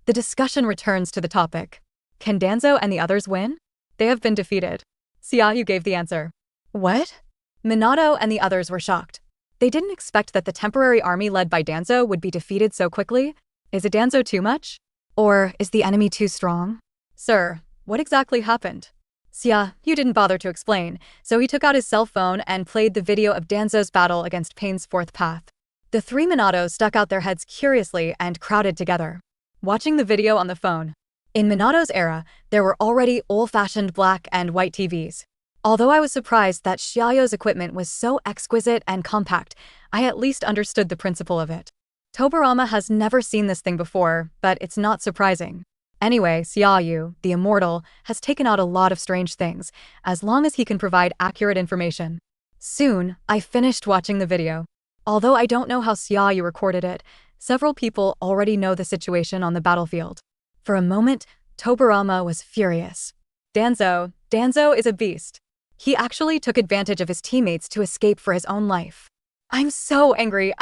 The discussion returns to the topic. Can Danzo and the others win? They have been defeated. Xia You gave the answer. What? Minato and the others were shocked. They didn't expect that the temporary army led by Danzo would be defeated so quickly. Is it Danzo too much? Or is the enemy too strong? Sir, what exactly happened? Xia You didn't bother to explain, so he took out his cell phone and played the video of Danzo's battle against Pain's fourth path. The three Minatos stuck out their heads curiously and crowded together, watching the video on the phone. In Minato's era, there were already old-fashioned black and white TVs. Although I was surprised that Xia You's equipment was so exquisite and compact, I at least understood the principle of it. Tobirama has never seen this thing before, but it's not surprising. Anyway, Xia You, the immortal, has taken out a lot of strange things, as long as he can provide accurate information. Soon, I finished watching the video. Although I don't know how Xia You recorded it, several people already know the situation on the battlefield. For a moment, Tobirama was furious. Danzo is a beast. He actually took advantage of his teammates to escape for his own life. I'm so angry.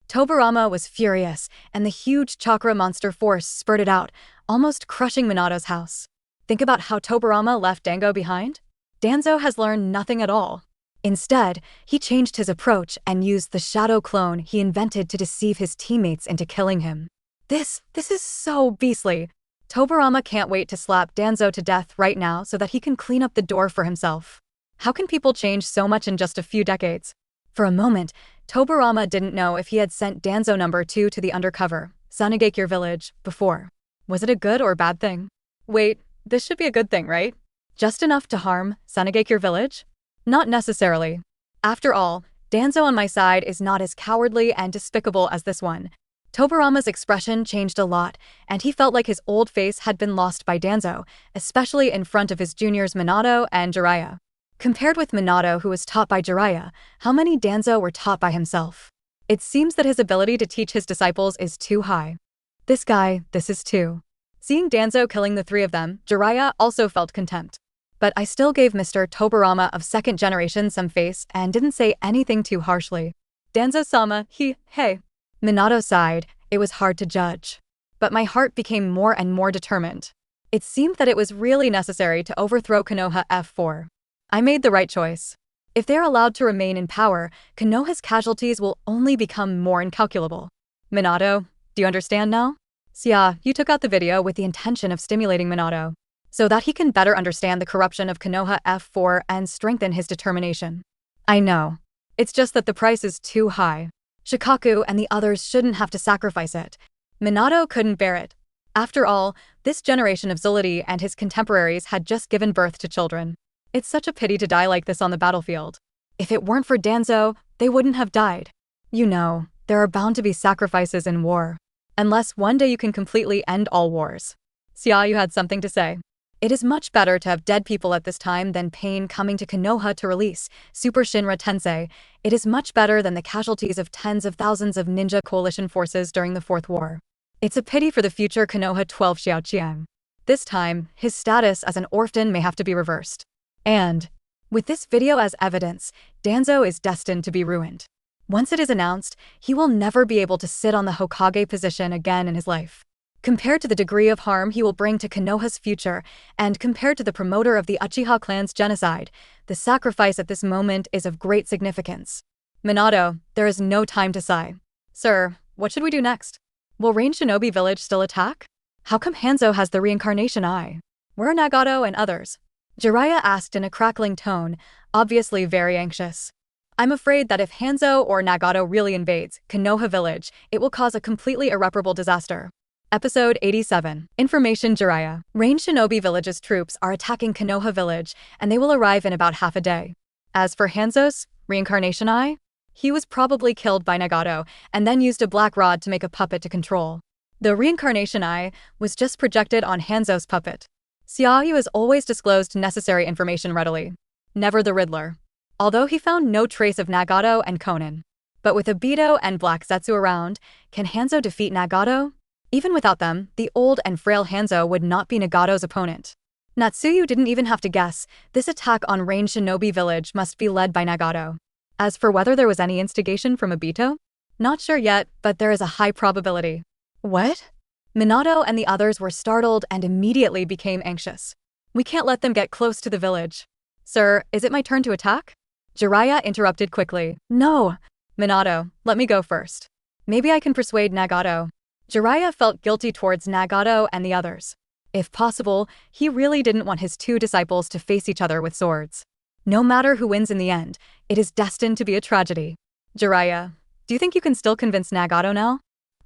Tobirama was furious, and the huge chakra monster force spurted out, almost crushing Minato's house. Think about how Tobirama left Dango behind? Danzo has learned nothing at all. Instead, he changed his approach and used the shadow clone he invented to deceive his teammates into killing him. This is so beastly. Tobirama can't wait to slap Danzo to death right now so that he can clean up the door for himself. How can people change so much in just a few decades? For a moment, Tobirama didn't know if he had sent Danzo number 2 to the undercover, Sunagakure village, before. Was it a good or bad thing? Wait, this should be a good thing, right? Just enough to harm Sunagakure village? Not necessarily. After all, Danzo on my side is not as cowardly and despicable as this one. Tobirama's expression changed a lot, and he felt like his old face had been lost by Danzo, especially in front of his juniors Minato and Jiraiya. Compared with Minato, who was taught by Jiraiya, how many Danzo were taught by himself? It seems that his ability to teach his disciples is too high. This is too. Seeing Danzo killing the three of them, Jiraiya also felt contempt. But I still gave Mr. Tobirama of second generation some face and didn't say anything too harshly. Danzo-sama, hey. Minato sighed. It was hard to judge. But my heart became more and more determined. It seemed that it was really necessary to overthrow Konoha F4. I made the right choice. If they're allowed to remain in power, Konoha's casualties will only become more incalculable. Minato, do you understand now? Xia You took out the video with the intention of stimulating Minato, so that he can better understand the corruption of Konoha F4 and strengthen his determination. I know. It's just that the price is too high. Shikaku and the others shouldn't have to sacrifice it. Minato couldn't bear it. After all, this generation of Zuliti and his contemporaries had just given birth to children. It's such a pity to die like this on the battlefield. If it weren't for Danzo, they wouldn't have died. You know, there are bound to be sacrifices in war. Unless one day you can completely end all wars. Xia You had something to say. It is much better to have dead people at this time than Pain coming to Konoha to release Super Shinra Tensei. It is much better than the casualties of tens of thousands of ninja coalition forces during the Fourth War. It's a pity for the future Konoha 12 Xiaoqiang. This time, his status as an orphan may have to be reversed. And, with this video as evidence, Danzo is destined to be ruined. Once it is announced, he will never be able to sit on the Hokage position again in his life. Compared to the degree of harm he will bring to Konoha's future, and compared to the promoter of the Uchiha clan's genocide, the sacrifice at this moment is of great significance. Minato, there is no time to sigh. Sir, what should we do next? Will Rain Shinobi Village still attack? How come Hanzo has the reincarnation eye? Where are Nagato and others? Jiraiya asked in a crackling tone, obviously very anxious. I'm afraid that if Hanzo or Nagato really invades Konoha Village, it will cause a completely irreparable disaster. Episode 87. Information Jiraiya. Rain Shinobi Village's troops are attacking Konoha Village, and they will arrive in about half a day. As for Hanzo's reincarnation eye, he was probably killed by Nagato, and then used a black rod to make a puppet to control. The reincarnation eye was just projected on Hanzo's puppet. Xia You has always disclosed necessary information readily. Never the Riddler. Although he found no trace of Nagato and Konan. But with Obito and Black Zetsu around, can Hanzo defeat Nagato? Even without them, the old and frail Hanzo would not be Nagato's opponent. Natsuyu didn't even have to guess. This attack on Rain Shinobi Village must be led by Nagato. As for whether there was any instigation from Obito? Not sure yet, but there is a high probability. What? Minato and the others were startled and immediately became anxious. We can't let them get close to the village. Sir, is it my turn to attack? Jiraiya interrupted quickly. No. Minato, let me go first. Maybe I can persuade Nagato. Jiraiya felt guilty towards Nagato and the others. If possible, he really didn't want his two disciples to face each other with swords. No matter who wins in the end, it is destined to be a tragedy. Jiraiya, do you think you can still convince Nagato now?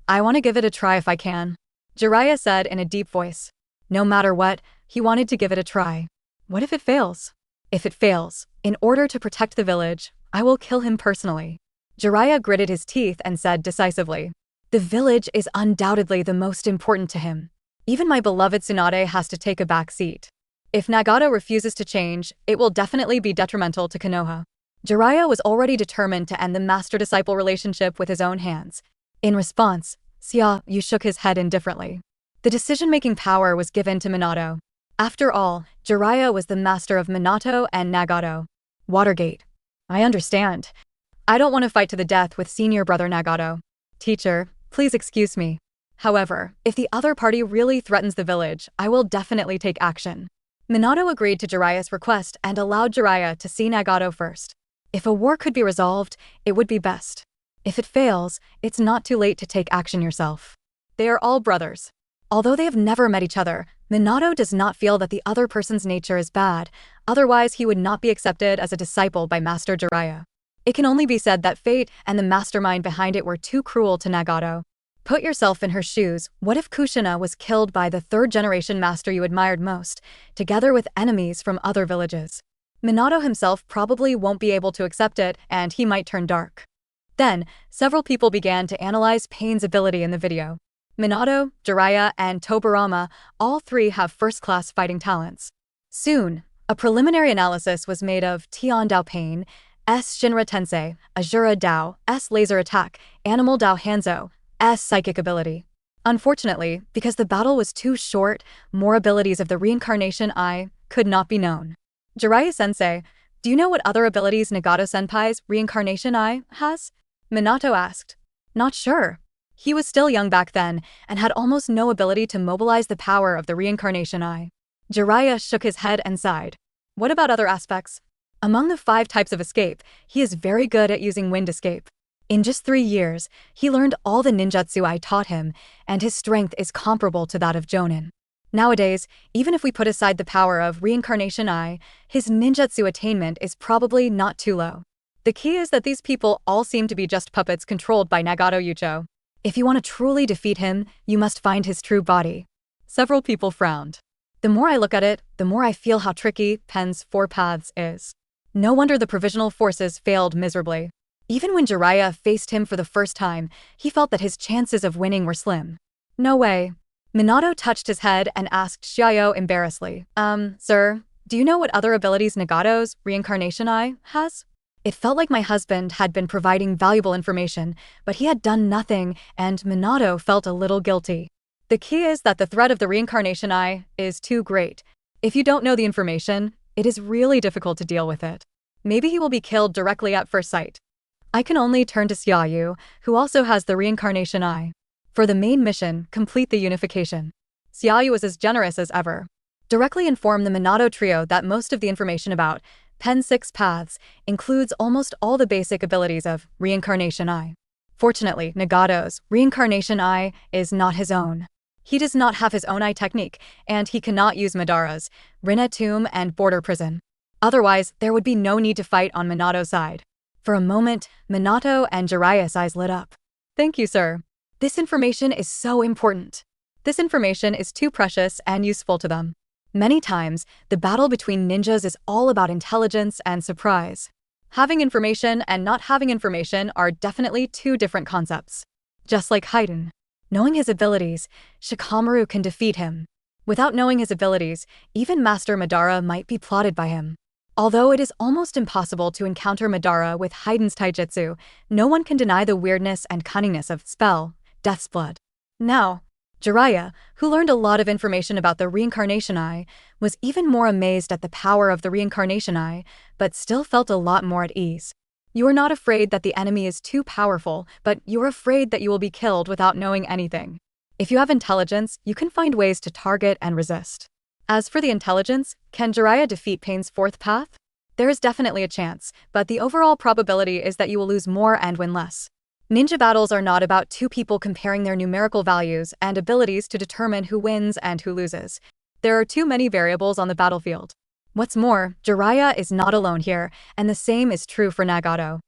I want to give it a try if I can. Jiraiya said in a deep voice. No matter what, he wanted to give it a try. What if it fails? If it fails, in order to protect the village, I will kill him personally. Jiraiya gritted his teeth and said decisively. The village is undoubtedly the most important to him. Even my beloved Tsunade has to take a back seat. If Nagato refuses to change, it will definitely be detrimental to Konoha. Jiraiya was already determined to end the master-disciple relationship with his own hands. In response, Xia You shook his head indifferently. The decision-making power was given to Minato. After all, Jiraiya was the master of Minato and Nagato. Watergate. I understand. I don't want to fight to the death with senior brother Nagato. Teacher, please excuse me. However, if the other party really threatens the village, I will definitely take action. Minato agreed to Jiraiya's request and allowed Jiraiya to see Nagato first. If a war could be resolved, it would be best. If it fails, it's not too late to take action yourself. They are all brothers. Although they have never met each other, Minato does not feel that the other person's nature is bad, otherwise he would not be accepted as a disciple by Master Jiraiya. It can only be said that fate and the mastermind behind it were too cruel to Nagato. Put yourself in her shoes. What if Kushina was killed by the third-generation master you admired most, together with enemies from other villages? Minato himself probably won't be able to accept it, and he might turn dark. Then, several people began to analyze Pain's ability in the video. Minato, Jiraiya, and Tobirama, all three have first-class fighting talents. Soon, a preliminary analysis was made of Tian Dao Pain, S. Shinra Tensei, Azura Dao, S. Laser Attack, Animal Dao Hanzo, S. Psychic Ability. Unfortunately, because the battle was too short, more abilities of the reincarnation eye could not be known. Jiraiya-sensei, do you know what other abilities Nagato-senpai's reincarnation eye has? Minato asked. Not sure. He was still young back then, and had almost no ability to mobilize the power of the reincarnation eye. Jiraiya shook his head and sighed. What about other aspects? Among the 5 types of escape, he is very good at using wind escape. In just 3 years, he learned all the ninjutsu I taught him, and his strength is comparable to that of Jonin. Nowadays, even if we put aside the power of reincarnation eye, his ninjutsu attainment is probably not too low. The key is that these people all seem to be just puppets controlled by Nagato Yucho. If you want to truly defeat him, you must find his true body. Several people frowned. The more I look at it, the more I feel how tricky Pen's 4 paths is. No wonder the provisional forces failed miserably. Even when Jiraiya faced him for the first time, he felt that his chances of winning were slim. No way. Minato touched his head and asked Xia You embarrassedly. Sir, do you know what other abilities Nagato's reincarnation eye has? It felt like my husband had been providing valuable information, but he had done nothing, and Minato felt a little guilty. The key is that the threat of the reincarnation eye is too great. If you don't know the information, it is really difficult to deal with it. Maybe he will be killed directly at first sight. I can only turn to Xia You, who also has the reincarnation eye. For the main mission, complete the unification. Xia You was as generous as ever. Directly inform the Minato trio that most of the information about Pen 6 Paths includes almost all the basic abilities of Reincarnation Eye. Fortunately, Nagato's Reincarnation Eye is not his own. He does not have his own eye technique, and he cannot use Madara's Rinna Tomb and Border Prison. Otherwise, there would be no need to fight on Minato's side. For a moment, Minato and Jiraiya's eyes lit up. Thank you, sir. This information is so important. This information is too precious and useful to them. Many times, the battle between ninjas is all about intelligence and surprise. Having information and not having information are definitely two different concepts. Just like Haiden. Knowing his abilities, Shikamaru can defeat him. Without knowing his abilities, even Master Madara might be plotted by him. Although it is almost impossible to encounter Madara with Haiden's taijutsu, no one can deny the weirdness and cunningness of spell, Death's Blood. Now, Jiraiya, who learned a lot of information about the Reincarnation Eye, was even more amazed at the power of the Reincarnation Eye, but still felt a lot more at ease. You are not afraid that the enemy is too powerful, but you are afraid that you will be killed without knowing anything. If you have intelligence, you can find ways to target and resist. As for the intelligence, can Jiraiya defeat Pain's fourth path? There is definitely a chance, but the overall probability is that you will lose more and win less. Ninja battles are not about two people comparing their numerical values and abilities to determine who wins and who loses. There are too many variables on the battlefield. What's more, Jiraiya is not alone here, and the same is true for Nagato.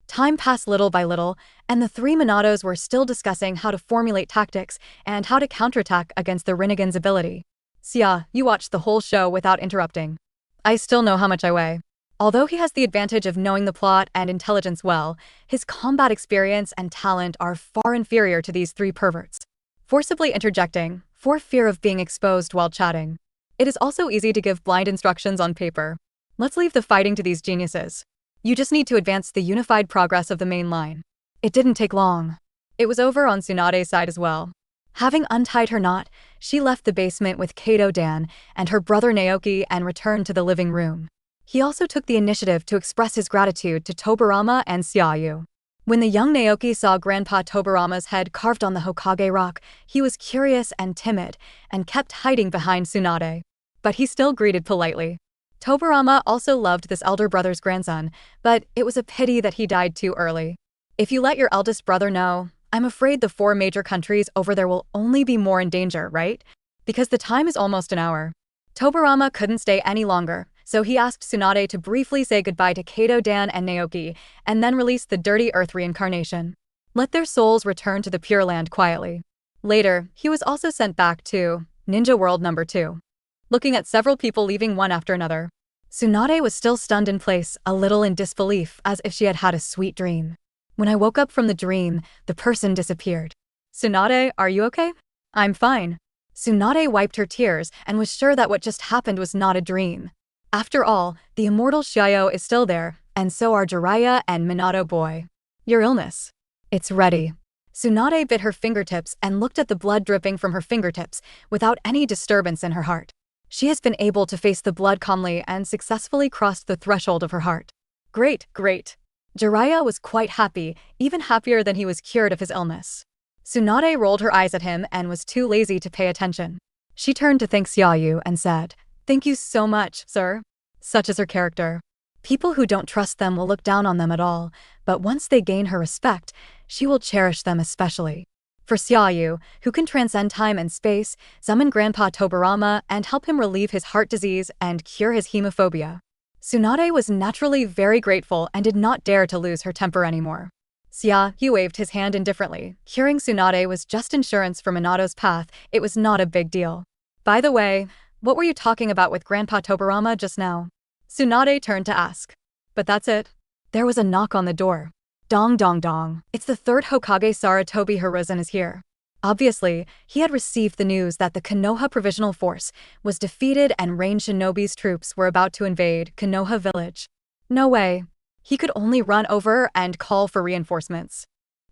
Time passed little by little, and the three Minatos were still discussing how to formulate tactics and how to counterattack against the Rinnegan's ability. Xia, you watched the whole show without interrupting. I still know how much I weigh. Although he has the advantage of knowing the plot and intelligence well, his combat experience and talent are far inferior to these three perverts. Forcibly interjecting, for fear of being exposed while chatting. It is also easy to give blind instructions on paper. Let's leave the fighting to these geniuses. You just need to advance the unified progress of the main line. It didn't take long. It was over on Tsunade's side as well. Having untied her knot, she left the basement with Kato Dan and her brother Naoki and returned to the living room. He also took the initiative to express his gratitude to Tobirama and Xia You. When the young Naoki saw Grandpa Tobirama's head carved on the Hokage rock, he was curious and timid, and kept hiding behind Tsunade. But he still greeted politely. Tobirama also loved this elder brother's grandson, but it was a pity that he died too early. If you let your eldest brother know, I'm afraid the 4 major countries over there will only be more in danger, right? Because the time is almost an hour. Tobirama couldn't stay any longer, so he asked Tsunade to briefly say goodbye to Kato Dan and Naoki, and then release the Dirty Earth reincarnation. Let their souls return to the Pure Land quietly. Later, he was also sent back to Ninja World number 2. Looking at several people leaving one after another. Tsunade was still stunned in place, a little in disbelief, as if she had had a sweet dream. When I woke up from the dream, the person disappeared. Tsunade, are you okay? I'm fine. Tsunade wiped her tears and was sure that what just happened was not a dream. After all, the immortal Xia You is still there, and so are Jiraiya and Minato boy. Your illness. It's ready. Tsunade bit her fingertips and looked at the blood dripping from her fingertips, without any disturbance in her heart. She has been able to face the blood calmly and successfully crossed the threshold of her heart. Great, great. Jiraiya was quite happy, even happier than he was cured of his illness. Tsunade rolled her eyes at him and was too lazy to pay attention. She turned to thank Xia You and said, "Thank you so much, sir." Such is her character. People who don't trust them will look down on them at all, but once they gain her respect, she will cherish them especially. For Xia You, who can transcend time and space, summon Grandpa Tobirama and help him relieve his heart disease and cure his hemophobia. Tsunade was naturally very grateful and did not dare to lose her temper anymore. Xia You waved his hand indifferently. Curing Tsunade was just insurance for Minato's path. It was not a big deal. By the way, what were you talking about with Grandpa Tobirama just now? Tsunade turned to ask. But that's it. There was a knock on the door. Dong dong dong. It's the third Hokage Sarutobi Hiruzen is here. Obviously, he had received the news that the Konoha Provisional Force was defeated and Rain Shinobi's troops were about to invade Konoha village. No way. He could only run over and call for reinforcements.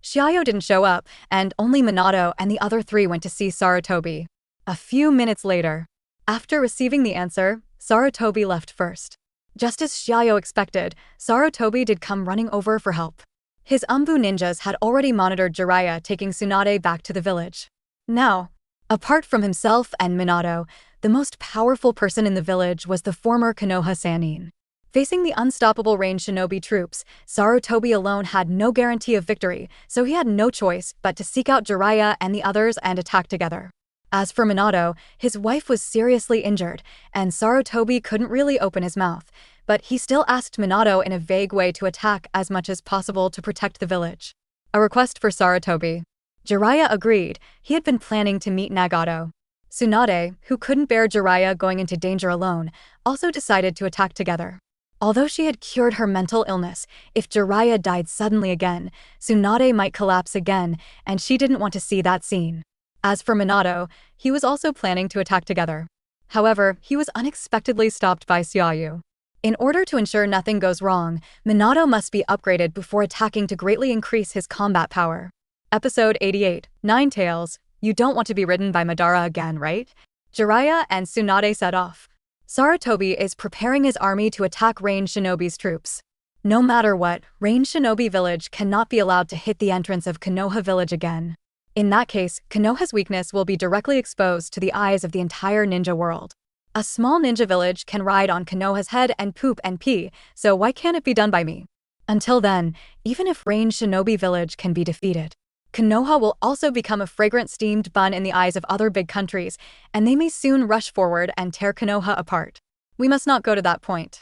Xia You didn't show up, and only Minato and the other 3 went to see Sarutobi. A few minutes later, after receiving the answer, Sarutobi left first. Just as Xia You expected, Sarutobi did come running over for help. His Umbu ninjas had already monitored Jiraiya taking Tsunade back to the village. Now, apart from himself and Minato, the most powerful person in the village was the former Konoha Sannin. Facing the unstoppable range shinobi troops, Sarutobi alone had no guarantee of victory, so he had no choice but to seek out Jiraiya and the others and attack together. As for Minato, his wife was seriously injured, and Sarutobi couldn't really open his mouth, but he still asked Minato in a vague way to attack as much as possible to protect the village. A request for Sarutobi. Jiraiya agreed. He had been planning to meet Nagato. Tsunade, who couldn't bear Jiraiya going into danger alone, also decided to attack together. Although she had cured her mental illness, if Jiraiya died suddenly again, Tsunade might collapse again, and she didn't want to see that scene. As for Minato, he was also planning to attack together. However, he was unexpectedly stopped by Xia You. In order to ensure nothing goes wrong, Minato must be upgraded before attacking to greatly increase his combat power. Episode 88, Nine Tails. You don't want to be ridden by Madara again, right? Jiraiya and Tsunade set off. Sarutobi is preparing his army to attack ranged shinobi's troops. No matter what, ranged shinobi village cannot be allowed to hit the entrance of Konoha village again. In that case, Konoha's weakness will be directly exposed to the eyes of the entire ninja world. A small ninja village can ride on Konoha's head and poop and pee, so why can't it be done by me? Until then, even if ranged shinobi village can be defeated, Konoha will also become a fragrant steamed bun in the eyes of other big countries, and they may soon rush forward and tear Konoha apart. We must not go to that point.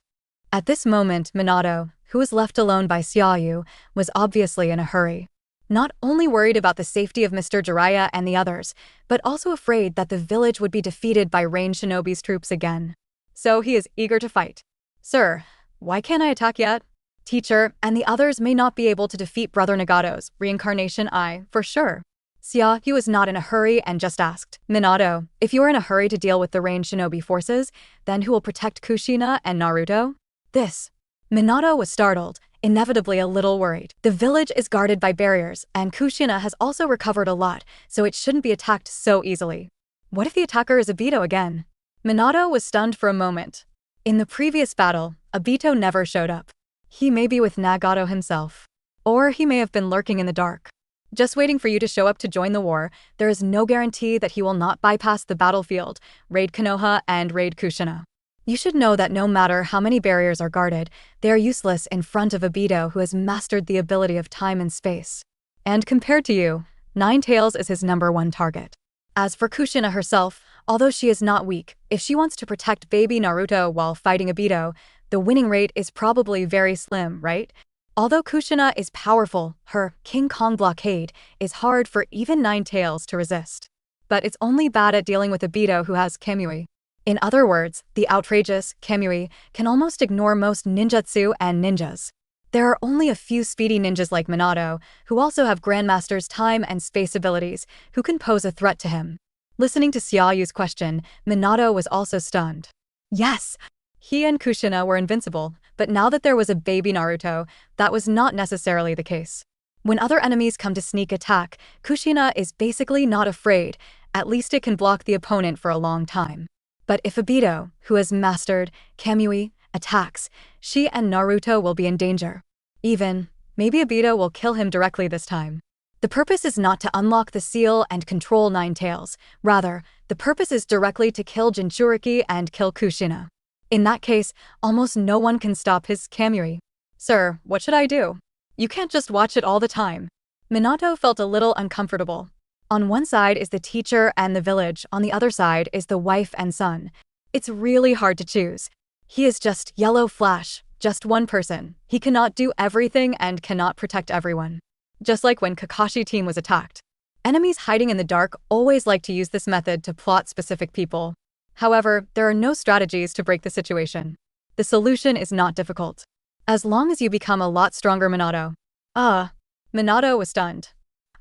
At this moment, Minato, who was left alone by Xia You, was obviously in a hurry. Not only worried about the safety of Mr. Jiraiya and the others, but also afraid that the village would be defeated by ranged shinobi's troops again. So he is eager to fight. Sir, why can't I attack yet? Teacher, and the others may not be able to defeat Brother Nagato's reincarnation eye, for sure. Xia You was not in a hurry and just asked, Minato, if you are in a hurry to deal with the ranged shinobi forces, then who will protect Kushina and Naruto? This. Minato was startled, inevitably a little worried. The village is guarded by barriers, and Kushina has also recovered a lot, so it shouldn't be attacked so easily. What if the attacker is Obito again? Minato was stunned for a moment. In the previous battle, Obito never showed up. He may be with Nagato himself. Or he may have been lurking in the dark. Just waiting for you to show up to join the war, there is no guarantee that he will not bypass the battlefield, raid Konoha and raid Kushina. You should know that no matter how many barriers are guarded, they are useless in front of Obito, who has mastered the ability of time and space. And compared to you, Nine Tails is his #1 target. As for Kushina herself, although she is not weak, if she wants to protect baby Naruto while fighting Obito, the winning rate is probably very slim, right? Although Kushina is powerful, her King Kong blockade is hard for even Nine Tails to resist. But it's only bad at dealing with Obito, who has Kamui. In other words, the outrageous Kamui can almost ignore most ninjutsu and ninjas. There are only a few speedy ninjas like Minato, who also have Grandmaster's time and space abilities, who can pose a threat to him. Listening to Xia Yu's question, Minato was also stunned. Yes! He and Kushina were invincible, but now that there was a baby Naruto, that was not necessarily the case. When other enemies come to sneak attack, Kushina is basically not afraid, at least it can block the opponent for a long time. But if Obito, who has mastered Kamui, attacks, she and Naruto will be in danger. Maybe Obito will kill him directly this time. The purpose is not to unlock the seal and control Nine Tails, rather, the purpose is directly to kill Jinchuriki and kill Kushina. In that case, almost no one can stop his Kamui. Sir, what should I do? You can't just watch it all the time. Minato felt a little uncomfortable. On one side is the teacher and the village, on the other side is the wife and son. It's really hard to choose. He is just Yellow Flash, just one person. He cannot do everything and cannot protect everyone. Just like when Kakashi team was attacked. Enemies hiding in the dark always like to use this method to plot specific people. However, there are no strategies to break the situation. The solution is not difficult. As long as you become a lot stronger, Minato. Minato was stunned.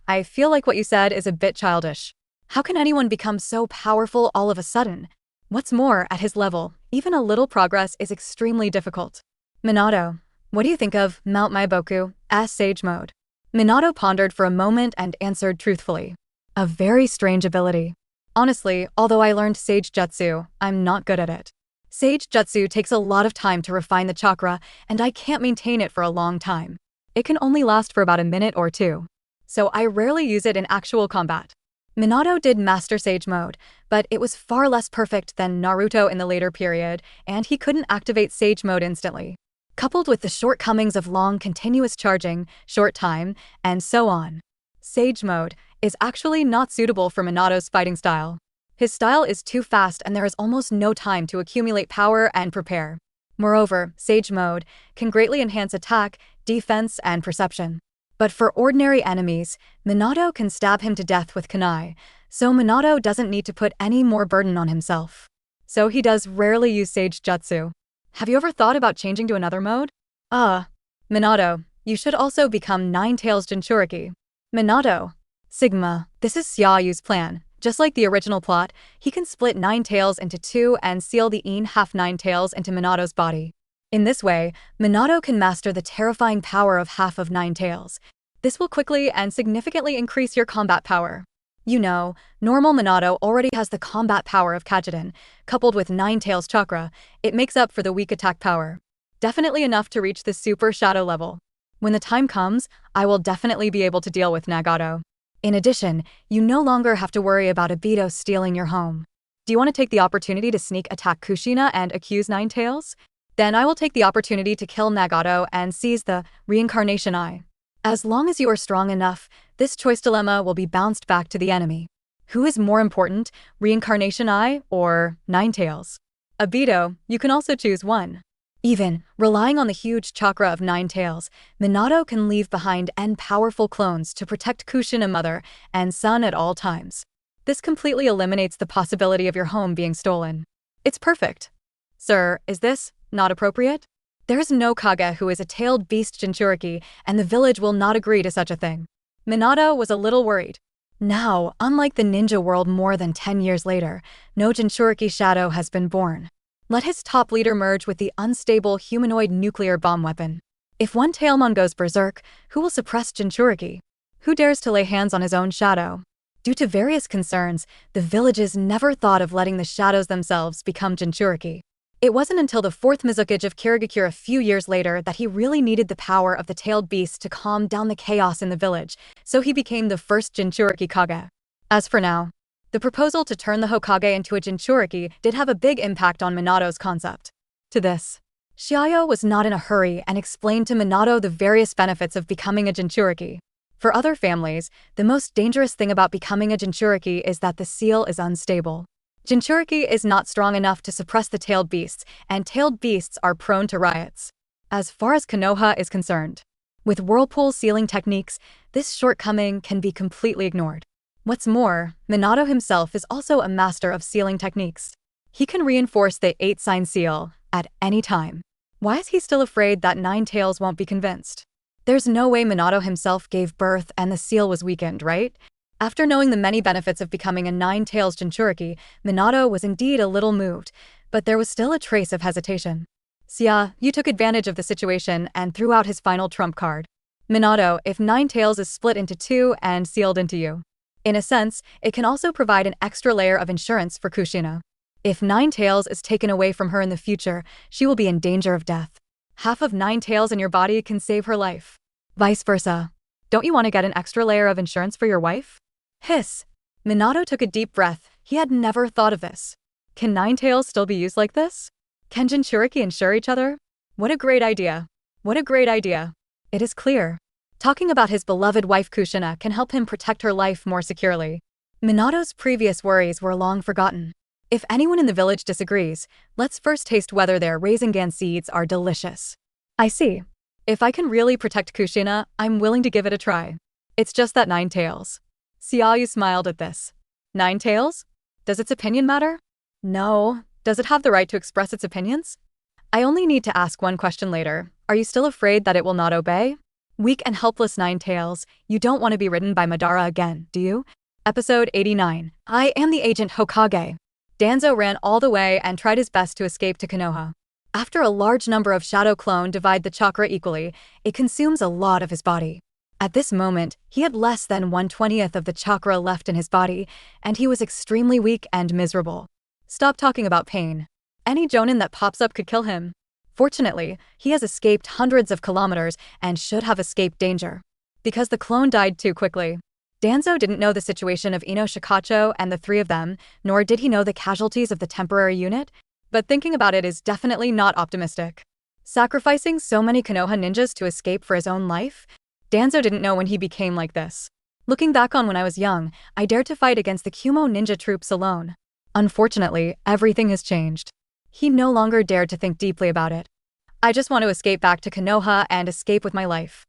I feel like what you said is a bit childish. How can anyone become so powerful all of a sudden? What's more, at his level, even a little progress is extremely difficult. Minato, what do you think of Mount Maiboku as Sage Mode? Minato pondered for a moment and answered truthfully. A very strange ability. Honestly, although I learned Sage Jutsu, I'm not good at it. Sage Jutsu takes a lot of time to refine the chakra, and I can't maintain it for a long time. It can only last for about a minute or two, so I rarely use it in actual combat. Minato did Master Sage mode, but it was far less perfect than Naruto in the later period, and he couldn't activate Sage mode instantly. Coupled with the shortcomings of long continuous charging, short time, and so on, Sage mode is actually not suitable for Minato's fighting style. His style is too fast and there is almost no time to accumulate power and prepare. Moreover, Sage mode can greatly enhance attack, defense, and perception. But for ordinary enemies, Minato can stab him to death with kunai, so Minato doesn't need to put any more burden on himself. So he does rarely use Sage Jutsu. Have you ever thought about changing to another mode? Minato, you should also become Nine Tails Jinchuriki. Minato. Sigma, this is Xia Yu's plan. Just like the original plot, he can split Nine Tails into two and seal the half Nine Tails into Minato's body. In this way, Minato can master the terrifying power of half of Nine Tails. This will quickly and significantly increase your combat power. You know, normal Minato already has the combat power of Kajiden. Coupled with Nine Tails chakra, it makes up for the weak attack power. Definitely enough to reach the super shadow level. When the time comes, I will definitely be able to deal with Nagato. In addition, you no longer have to worry about Obito stealing your home. Do you want to take the opportunity to sneak attack Kushina and accuse Nine Tails? Then I will take the opportunity to kill Nagato and seize the reincarnation eye. As long as you are strong enough, this choice dilemma will be bounced back to the enemy. Who is more important, reincarnation eye or Nine Tails? Obito, you can also choose one. Even relying on the huge chakra of Nine Tails, Minato can leave behind powerful clones to protect Kushina mother and son at all times. This completely eliminates the possibility of your home being stolen. It's perfect. Sir, is this not appropriate? There is no Kage who is a tailed beast Jinchuriki, and the village will not agree to such a thing. Minato was a little worried. Now, unlike the ninja world more than 10 years later, no Jinchuriki shadow has been born. Let his top leader merge with the unstable humanoid nuclear bomb weapon. If one Tailmon goes berserk, who will suppress Jinchuriki? Who dares to lay hands on his own shadow? Due to various concerns, the villages never thought of letting the shadows themselves become Jinchuriki. It wasn't until the fourth Mizukage of Kirigakure a few years later that he really needed the power of the tailed beast to calm down the chaos in the village, so he became the first Jinchuriki Kage. As for now, the proposal to turn the Hokage into a Jinchuriki did have a big impact on Minato's concept. To this, Xia You was not in a hurry and explained to Minato the various benefits of becoming a Jinchuriki. For other families, the most dangerous thing about becoming a Jinchuriki is that the seal is unstable. Jinchuriki is not strong enough to suppress the tailed beasts, and tailed beasts are prone to riots. As far as Konoha is concerned, with whirlpool sealing techniques, this shortcoming can be completely ignored. What's more, Minato himself is also a master of sealing techniques. He can reinforce the 8-sign seal at any time. Why is he still afraid that Nine Tails won't be convinced? There's no way Minato himself gave birth and the seal was weakened, right? After knowing the many benefits of becoming a Nine Tails Jinchuriki, Minato was indeed a little moved, but there was still a trace of hesitation. Xia You took advantage of the situation and threw out his final trump card. Minato, if Nine Tails is split into two and sealed into you. In a sense, it can also provide an extra layer of insurance for Kushina. If Nine Tails is taken away from her in the future, she will be in danger of death. Half of Nine Tails in your body can save her life. Vice versa. Don't you want to get an extra layer of insurance for your wife? Hiss. Minato took a deep breath. He had never thought of this. Can Nine Tails still be used like this? Can Jinchuriki insure each other? What a great idea. What a great idea. It is clear. Talking about his beloved wife Kushina can help him protect her life more securely. Minato's previous worries were long forgotten. If anyone in the village disagrees, let's first taste whether their Raisingan seeds are delicious. I see. If I can really protect Kushina, I'm willing to give it a try. It's just that Nine Tails. Xia You smiled at this. Nine Tails? Does its opinion matter? No. Does it have the right to express its opinions? I only need to ask one question later. Are you still afraid that it will not obey? Weak and helpless Nine Tails, you don't want to be ridden by Madara again, do you? Episode 89. I am the agent Hokage. Danzo ran all the way and tried his best to escape to Konoha. After a large number of shadow clone divide the chakra equally, it consumes a lot of his body. At this moment, he had less than 1/20th of the chakra left in his body, and he was extremely weak and miserable. Stop talking about pain. Any jonin that pops up could kill him. Fortunately, he has escaped hundreds of kilometers and should have escaped danger. Because the clone died too quickly. Danzo didn't know the situation of Ino Shikacho and the three of them, nor did he know the casualties of the temporary unit, but thinking about it is definitely not optimistic. Sacrificing so many Konoha ninjas to escape for his own life? Danzo didn't know when he became like this. Looking back on when I was young, I dared to fight against the Kumo ninja troops alone. Unfortunately, everything has changed. He no longer dared to think deeply about it. I just want to escape back to Konoha and escape with my life.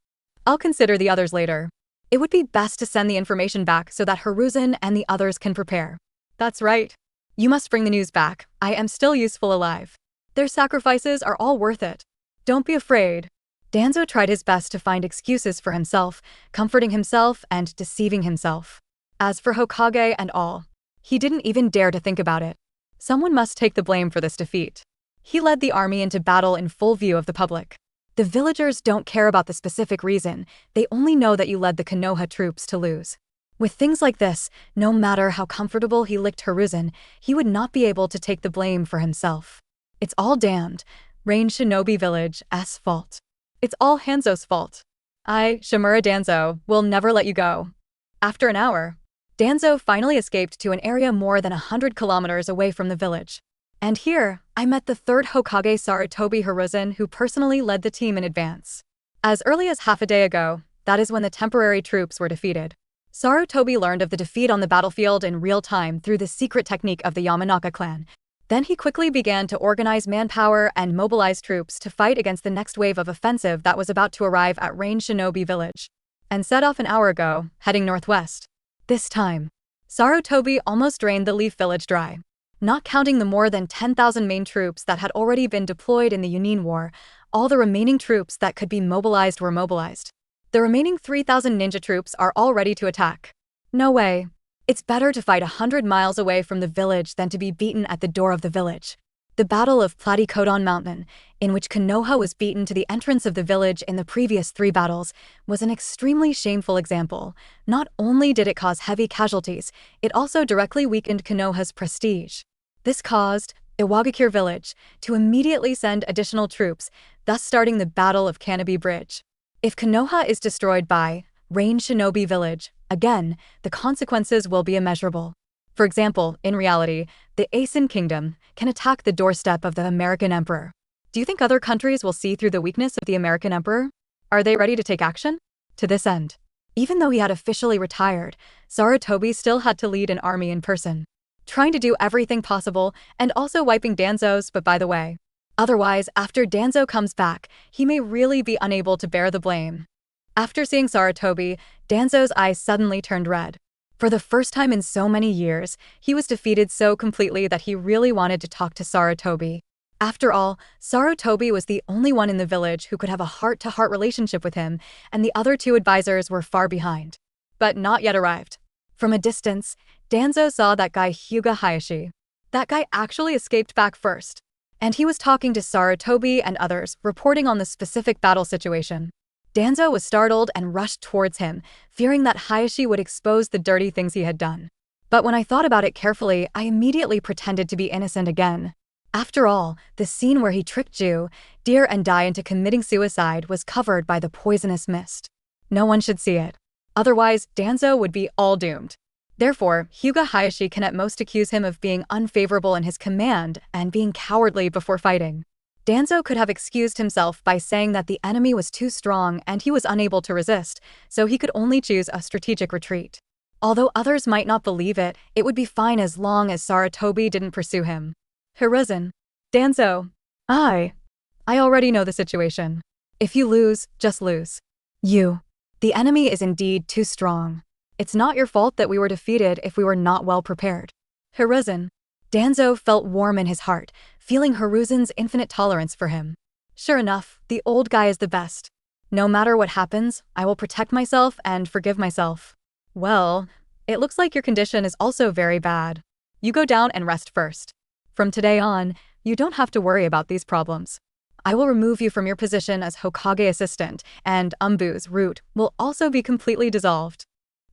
I'll consider the others later. It would be best to send the information back so that Hiruzen and the others can prepare. That's right. You must bring the news back. I am still useful alive. Their sacrifices are all worth it. Don't be afraid. Danzo tried his best to find excuses for himself, comforting himself and deceiving himself. As for Hokage and all, he didn't even dare to think about it. Someone must take the blame for this defeat. He led the army into battle in full view of the public. The villagers don't care about the specific reason, they only know that you led the Konoha troops to lose. With things like this, no matter how comfortable he licked Hiruzen, he would not be able to take the blame for himself. It's all damned Rain Shinobi Village's fault. It's all Hanzo's fault. I, Shimura Danzo, will never let you go. After an hour, Danzo finally escaped to an area more than 100 kilometers away from the village. And here, I met the third Hokage Sarutobi Hiruzen, who personally led the team in advance. As early as half a day ago, that is when the temporary troops were defeated. Sarutobi learned of the defeat on the battlefield in real time through the secret technique of the Yamanaka clan. Then he quickly began to organize manpower and mobilize troops to fight against the next wave of offensive that was about to arrive at Rain Shinobi Village. And set off an hour ago, heading northwest. This time, Sarutobi almost drained the Leaf Village dry. Not counting the more than 10,000 main troops that had already been deployed in the Yunin War, all the remaining troops that could be mobilized were mobilized. The remaining 3,000 ninja troops are all ready to attack. No way. It's better to fight 100 miles away from the village than to be beaten at the door of the village. The Battle of Platikodon Mountain, in which Konoha was beaten to the entrance of the village in the previous 3 battles, was an extremely shameful example. Not only did it cause heavy casualties, it also directly weakened Konoha's prestige. This caused Iwagakure Village to immediately send additional troops, thus starting the Battle of Canopy Bridge. If Konoha is destroyed by Rain Shinobi Village, again, the consequences will be immeasurable. For example, in reality, the Aeson Kingdom can attack the doorstep of the American Emperor. Do you think other countries will see through the weakness of the American Emperor? Are they ready to take action? To this end, even though he had officially retired, Sarutobi still had to lead an army in person, trying to do everything possible and also wiping Danzo's, but by the way. Otherwise, after Danzo comes back, he may really be unable to bear the blame. After seeing Sarutobi, Danzo's eyes suddenly turned red. For the first time in so many years, he was defeated so completely that he really wanted to talk to Sarutobi. After all, Sarutobi was the only one in the village who could have a heart-to-heart relationship with him, and the other 2 advisors were far behind. But not yet arrived. From a distance, Danzo saw that guy Hyuga Hayashi. That guy actually escaped back first. And he was talking to Sarutobi and others, reporting on the specific battle situation. Danzo was startled and rushed towards him, fearing that Hayashi would expose the dirty things he had done. But when I thought about it carefully, I immediately pretended to be innocent again. After all, the scene where he tricked Ju, Deer and Dai into committing suicide was covered by the poisonous mist. No one should see it. Otherwise, Danzo would be all doomed. Therefore, Hyuga Hayashi can at most accuse him of being unfavorable in his command and being cowardly before fighting. Danzo could have excused himself by saying that the enemy was too strong and he was unable to resist, so he could only choose a strategic retreat. Although others might not believe it, it would be fine as long as Sarutobi didn't pursue him. Hiruzen. Danzo. I already know the situation. If you lose, just lose. The enemy is indeed too strong. It's not your fault that we were defeated if we were not well prepared. Hiruzen. Danzo felt warm in his heart, feeling Hiruzen's infinite tolerance for him. Sure enough, the old guy is the best. No matter what happens, I will protect myself and forgive myself. Well, it looks like your condition is also very bad. You go down and rest first. From today on, you don't have to worry about these problems. I will remove you from your position as Hokage assistant, and Umbu's root will also be completely dissolved.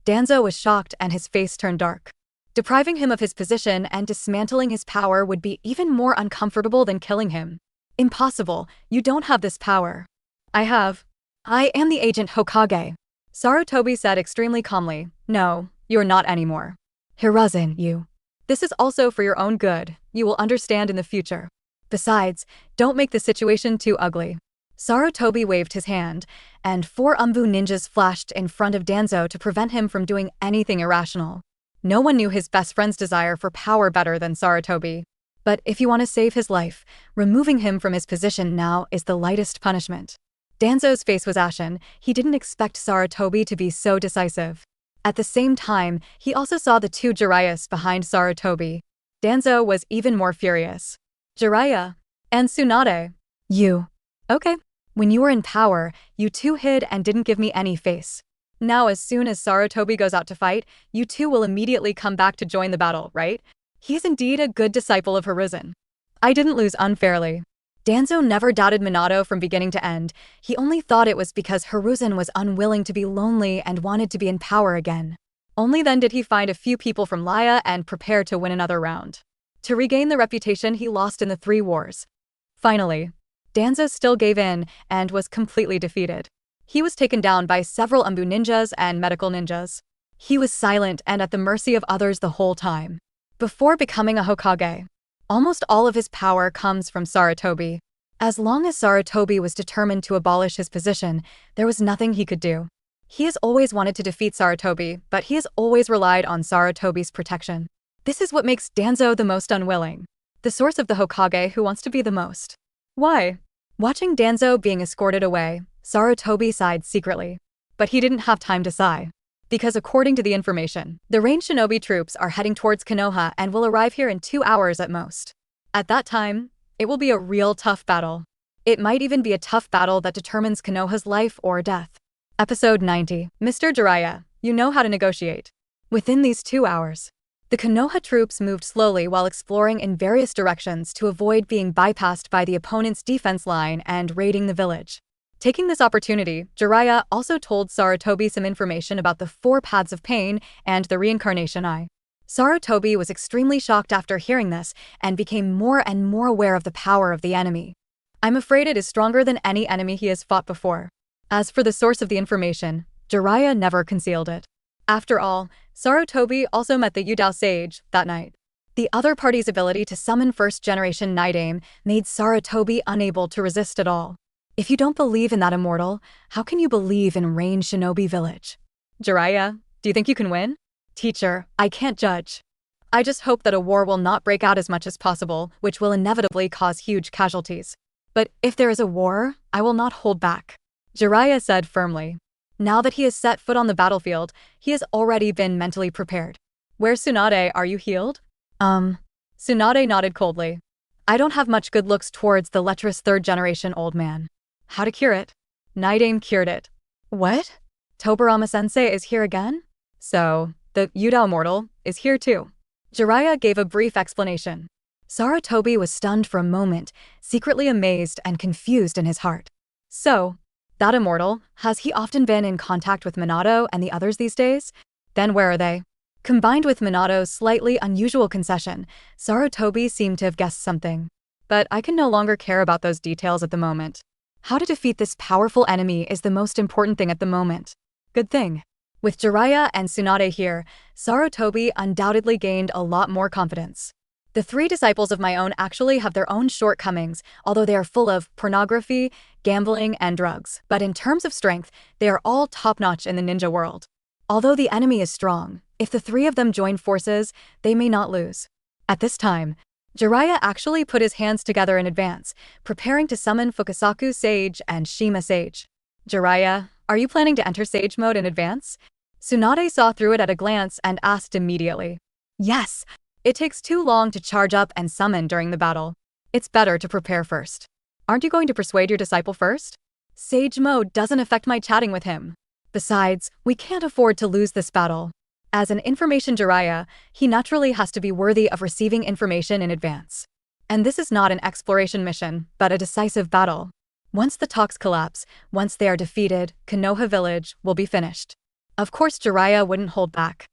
Danzo was shocked and his face turned dark. Depriving him of his position and dismantling his power would be even more uncomfortable than killing him. Impossible, you don't have this power. I have. I am the agent Hokage. Sarutobi said extremely calmly. No, you're not anymore. Hiruzen, you. This is also for your own good, you will understand in the future. Besides, don't make the situation too ugly. Sarutobi waved his hand, and 4 Umbu ninjas flashed in front of Danzo to prevent him from doing anything irrational. No one knew his best friend's desire for power better than Sarutobi. But if you want to save his life, removing him from his position now is the lightest punishment. Danzo's face was ashen. He didn't expect Sarutobi to be so decisive. At the same time, he also saw the 2 Jiraiya's behind Sarutobi. Danzo was even more furious. Jiraiya and Tsunade. You. Okay. When you were in power, you 2 hid and didn't give me any face. Now as soon as Sarutobi goes out to fight, you 2 will immediately come back to join the battle, right? He is indeed a good disciple of Hiruzen. I didn't lose unfairly. Danzo never doubted Minato from beginning to end. He only thought it was because Hiruzen was unwilling to be lonely and wanted to be in power again. Only then did he find a few people from Laya and prepare to win another round. To regain the reputation he lost in the 3 wars. Finally, Danzo still gave in and was completely defeated. He was taken down by several Umbu ninjas and medical ninjas. He was silent and at the mercy of others the whole time. Before becoming a Hokage, almost all of his power comes from Sarutobi. As long as Sarutobi was determined to abolish his position, there was nothing he could do. He has always wanted to defeat Sarutobi, but he has always relied on Sarutobi's protection. This is what makes Danzo the most unwilling. The source of the Hokage who wants to be the most. Why? Watching Danzo being escorted away, Sarutobi sighed secretly. But he didn't have time to sigh. Because according to the information, the rain shinobi troops are heading towards Konoha and will arrive here in 2 hours at most. At that time, it will be a real tough battle. It might even be a tough battle that determines Konoha's life or death. Episode 90. Mr. Jiraiya, you know how to negotiate. Within these 2 hours, the Konoha troops moved slowly while exploring in various directions to avoid being bypassed by the opponent's defense line and raiding the village. Taking this opportunity, Jiraiya also told Sarutobi some information about the 4 paths of pain and the reincarnation eye. Sarutobi was extremely shocked after hearing this and became more and more aware of the power of the enemy. I'm afraid it is stronger than any enemy he has fought before. As for the source of the information, Jiraiya never concealed it. After all, Sarutobi also met the Yudao sage that night. The other party's ability to summon first-generation Night Aim made Sarutobi unable to resist at all. If you don't believe in that immortal, how can you believe in Rain Shinobi Village? Jiraiya, do you think you can win? Teacher, I can't judge. I just hope that a war will not break out as much as possible, which will inevitably cause huge casualties. But if there is a war, I will not hold back. Jiraiya said firmly. Now that he has set foot on the battlefield, he has already been mentally prepared. Where's Tsunade, are you healed? Tsunade nodded coldly. I don't have much good looks towards the lecherous 3rd-generation old man. How to cure it? Night Aim cured it. What? Tobirama-sensei is here again? So, the Yudao mortal is here too. Jiraiya gave a brief explanation. Sarutobi was stunned for a moment, secretly amazed and confused in his heart. So, that immortal, has he often been in contact with Minato and the others these days? Then where are they? Combined with Minato's slightly unusual concession, Sarutobi seemed to have guessed something. But I can no longer care about those details at the moment. How to defeat this powerful enemy is the most important thing at the moment. Good thing. With Jiraiya and Tsunade here, Sarutobi undoubtedly gained a lot more confidence. The 3 disciples of my own actually have their own shortcomings, although they are full of pornography, gambling, and drugs. But in terms of strength, they are all top-notch in the ninja world. Although the enemy is strong, if the 3 of them join forces, they may not lose. At this time, Jiraiya actually put his hands together in advance, preparing to summon Fukasaku Sage and Shima Sage. Jiraiya, are you planning to enter Sage mode in advance? Tsunade saw through it at a glance and asked immediately. Yes. It takes too long to charge up and summon during the battle. It's better to prepare first. Aren't you going to persuade your disciple first? Sage mode doesn't affect my chatting with him. Besides, we can't afford to lose this battle. As an information Jiraiya, he naturally has to be worthy of receiving information in advance. And this is not an exploration mission, but a decisive battle. Once the talks collapse, once they are defeated, Konoha village will be finished. Of course Jiraiya wouldn't hold back.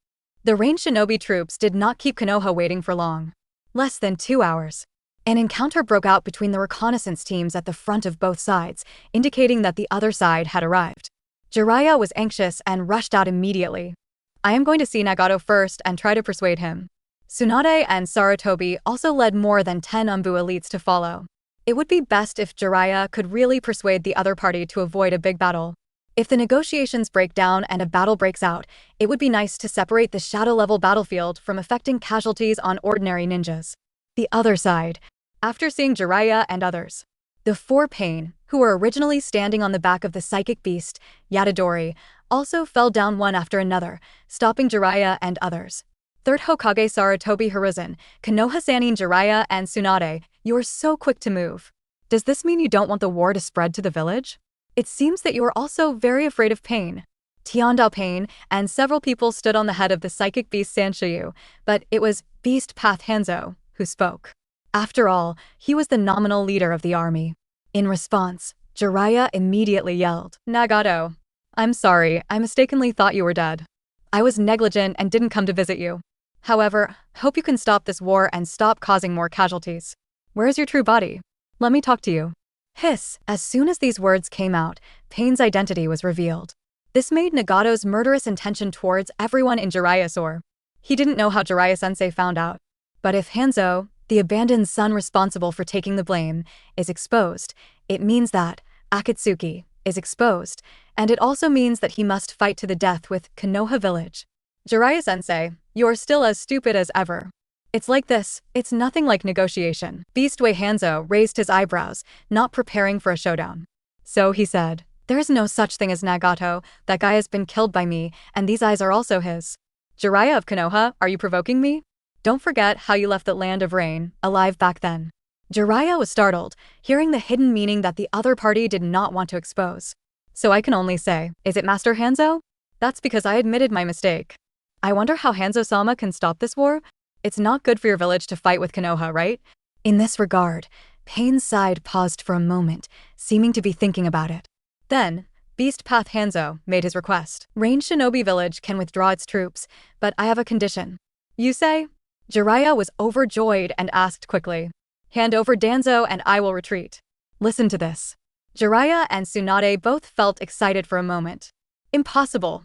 The Rain Shinobi troops did not keep Konoha waiting for long. Less than 2 hours. An encounter broke out between the reconnaissance teams at the front of both sides, indicating that the other side had arrived. Jiraiya was anxious and rushed out immediately. I am going to see Nagato first and try to persuade him. Tsunade and Sarutobi also led more than 10 Umbu elites to follow. It would be best if Jiraiya could really persuade the other party to avoid a big battle. If the negotiations break down and a battle breaks out, it would be nice to separate the shadow-level battlefield from affecting casualties on ordinary ninjas. The other side. After seeing Jiraiya and others, the four Pain, who were originally standing on the back of the psychic beast, Yatadori, also fell down one after another, stopping Jiraiya and others. Third Hokage Sarutobi Hiruzen, Konoha Sannin Jiraiya and Tsunade, you are so quick to move. Does this mean you don't want the war to spread to the village? It seems that you are also very afraid of Pain. Tiandao Pain and several people stood on the head of the psychic beast Xia You, but it was Beast Path Hanzo who spoke. After all, he was the nominal leader of the army. In response, Jiraiya immediately yelled, Nagato, I'm sorry, I mistakenly thought you were dead. I was negligent and didn't come to visit you. However, hope you can stop this war and stop causing more casualties. Where is your true body? Let me talk to you. Hiss, as soon as these words came out, Pain's identity was revealed. This made Nagato's murderous intention towards everyone in Jiraiya soar. He didn't know how Jiraiya-sensei found out. But if Hanzo, the abandoned son responsible for taking the blame, is exposed, it means that Akatsuki is exposed, and it also means that he must fight to the death with Konoha village. Jiraiya-sensei, you're still as stupid as ever. It's like this, it's nothing like negotiation. Beastway Hanzo raised his eyebrows, not preparing for a showdown. So he said, there is no such thing as Nagato, that guy has been killed by me, and these eyes are also his. Jiraiya of Konoha, are you provoking me? Don't forget how you left the land of rain, alive back then. Jiraiya was startled, hearing the hidden meaning that the other party did not want to expose. So I can only say, is it Master Hanzo? That's because I admitted my mistake. I wonder how Hanzo-sama can stop this war? It's not good for your village to fight with Konoha, right? In this regard, Pain's side paused for a moment, seeming to be thinking about it. Then, Beast Path Hanzo made his request. Rain Shinobi Village can withdraw its troops, but I have a condition. You say? Jiraiya was overjoyed and asked quickly. Hand over Danzo and I will retreat. Listen to this. Jiraiya and Tsunade both felt excited for a moment. Impossible.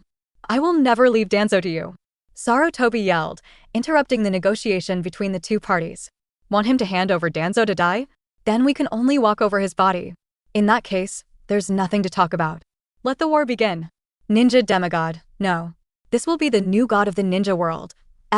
I will never leave Danzo to you. Sarutobi yelled, interrupting the negotiation between the two parties. Want him to hand over Danzo to die? Then we can only walk over his body. In that case, there's nothing to talk about. Let the war begin. Ninja demigod, no. This will be the new god of the ninja world.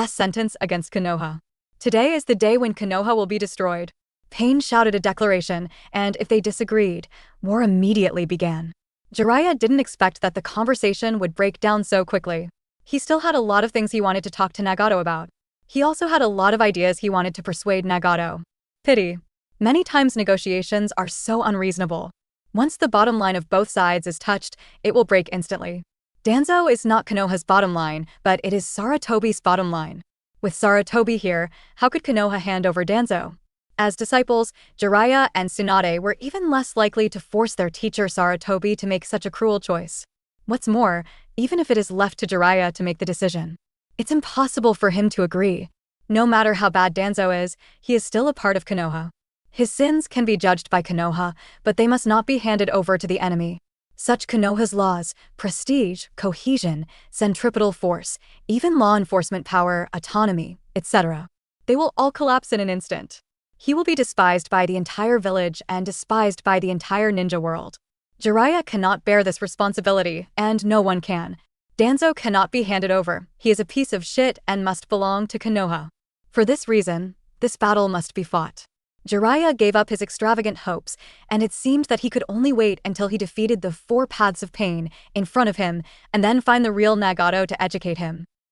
Sentence against Konoha. Today is the day when Konoha will be destroyed. Pain shouted a declaration, and if they disagreed, war immediately began. Jiraiya didn't expect that the conversation would break down so quickly. He still had a lot of things he wanted to talk to Nagato about. He also had a lot of ideas he wanted to persuade Nagato. Pity. Many times negotiations are so unreasonable. Once the bottom line of both sides is touched, it will break instantly. Danzo is not Konoha's bottom line, but it is Sarutobi's bottom line. With Sarutobi here, how could Konoha hand over Danzo? As disciples, Jiraiya and Tsunade were even less likely to force their teacher Sarutobi to make such a cruel choice. What's more, even if it is left to Jiraiya to make the decision, it's impossible for him to agree. No matter how bad Danzo is, he is still a part of Konoha. His sins can be judged by Konoha, but they must not be handed over to the enemy. Such Konoha's laws, prestige, cohesion, centripetal force, even law enforcement power, autonomy, etc. They will all collapse in an instant. He will be despised by the entire village and despised by the entire ninja world. Jiraiya cannot bear this responsibility, and no one can. Danzo cannot be handed over. He is a piece of shit and must belong to Konoha. For this reason, this battle must be fought. Jiraiya gave up his extravagant hopes, and it seemed that he could only wait until he defeated the four paths of pain in front of him and then find the real Nagato to educate him.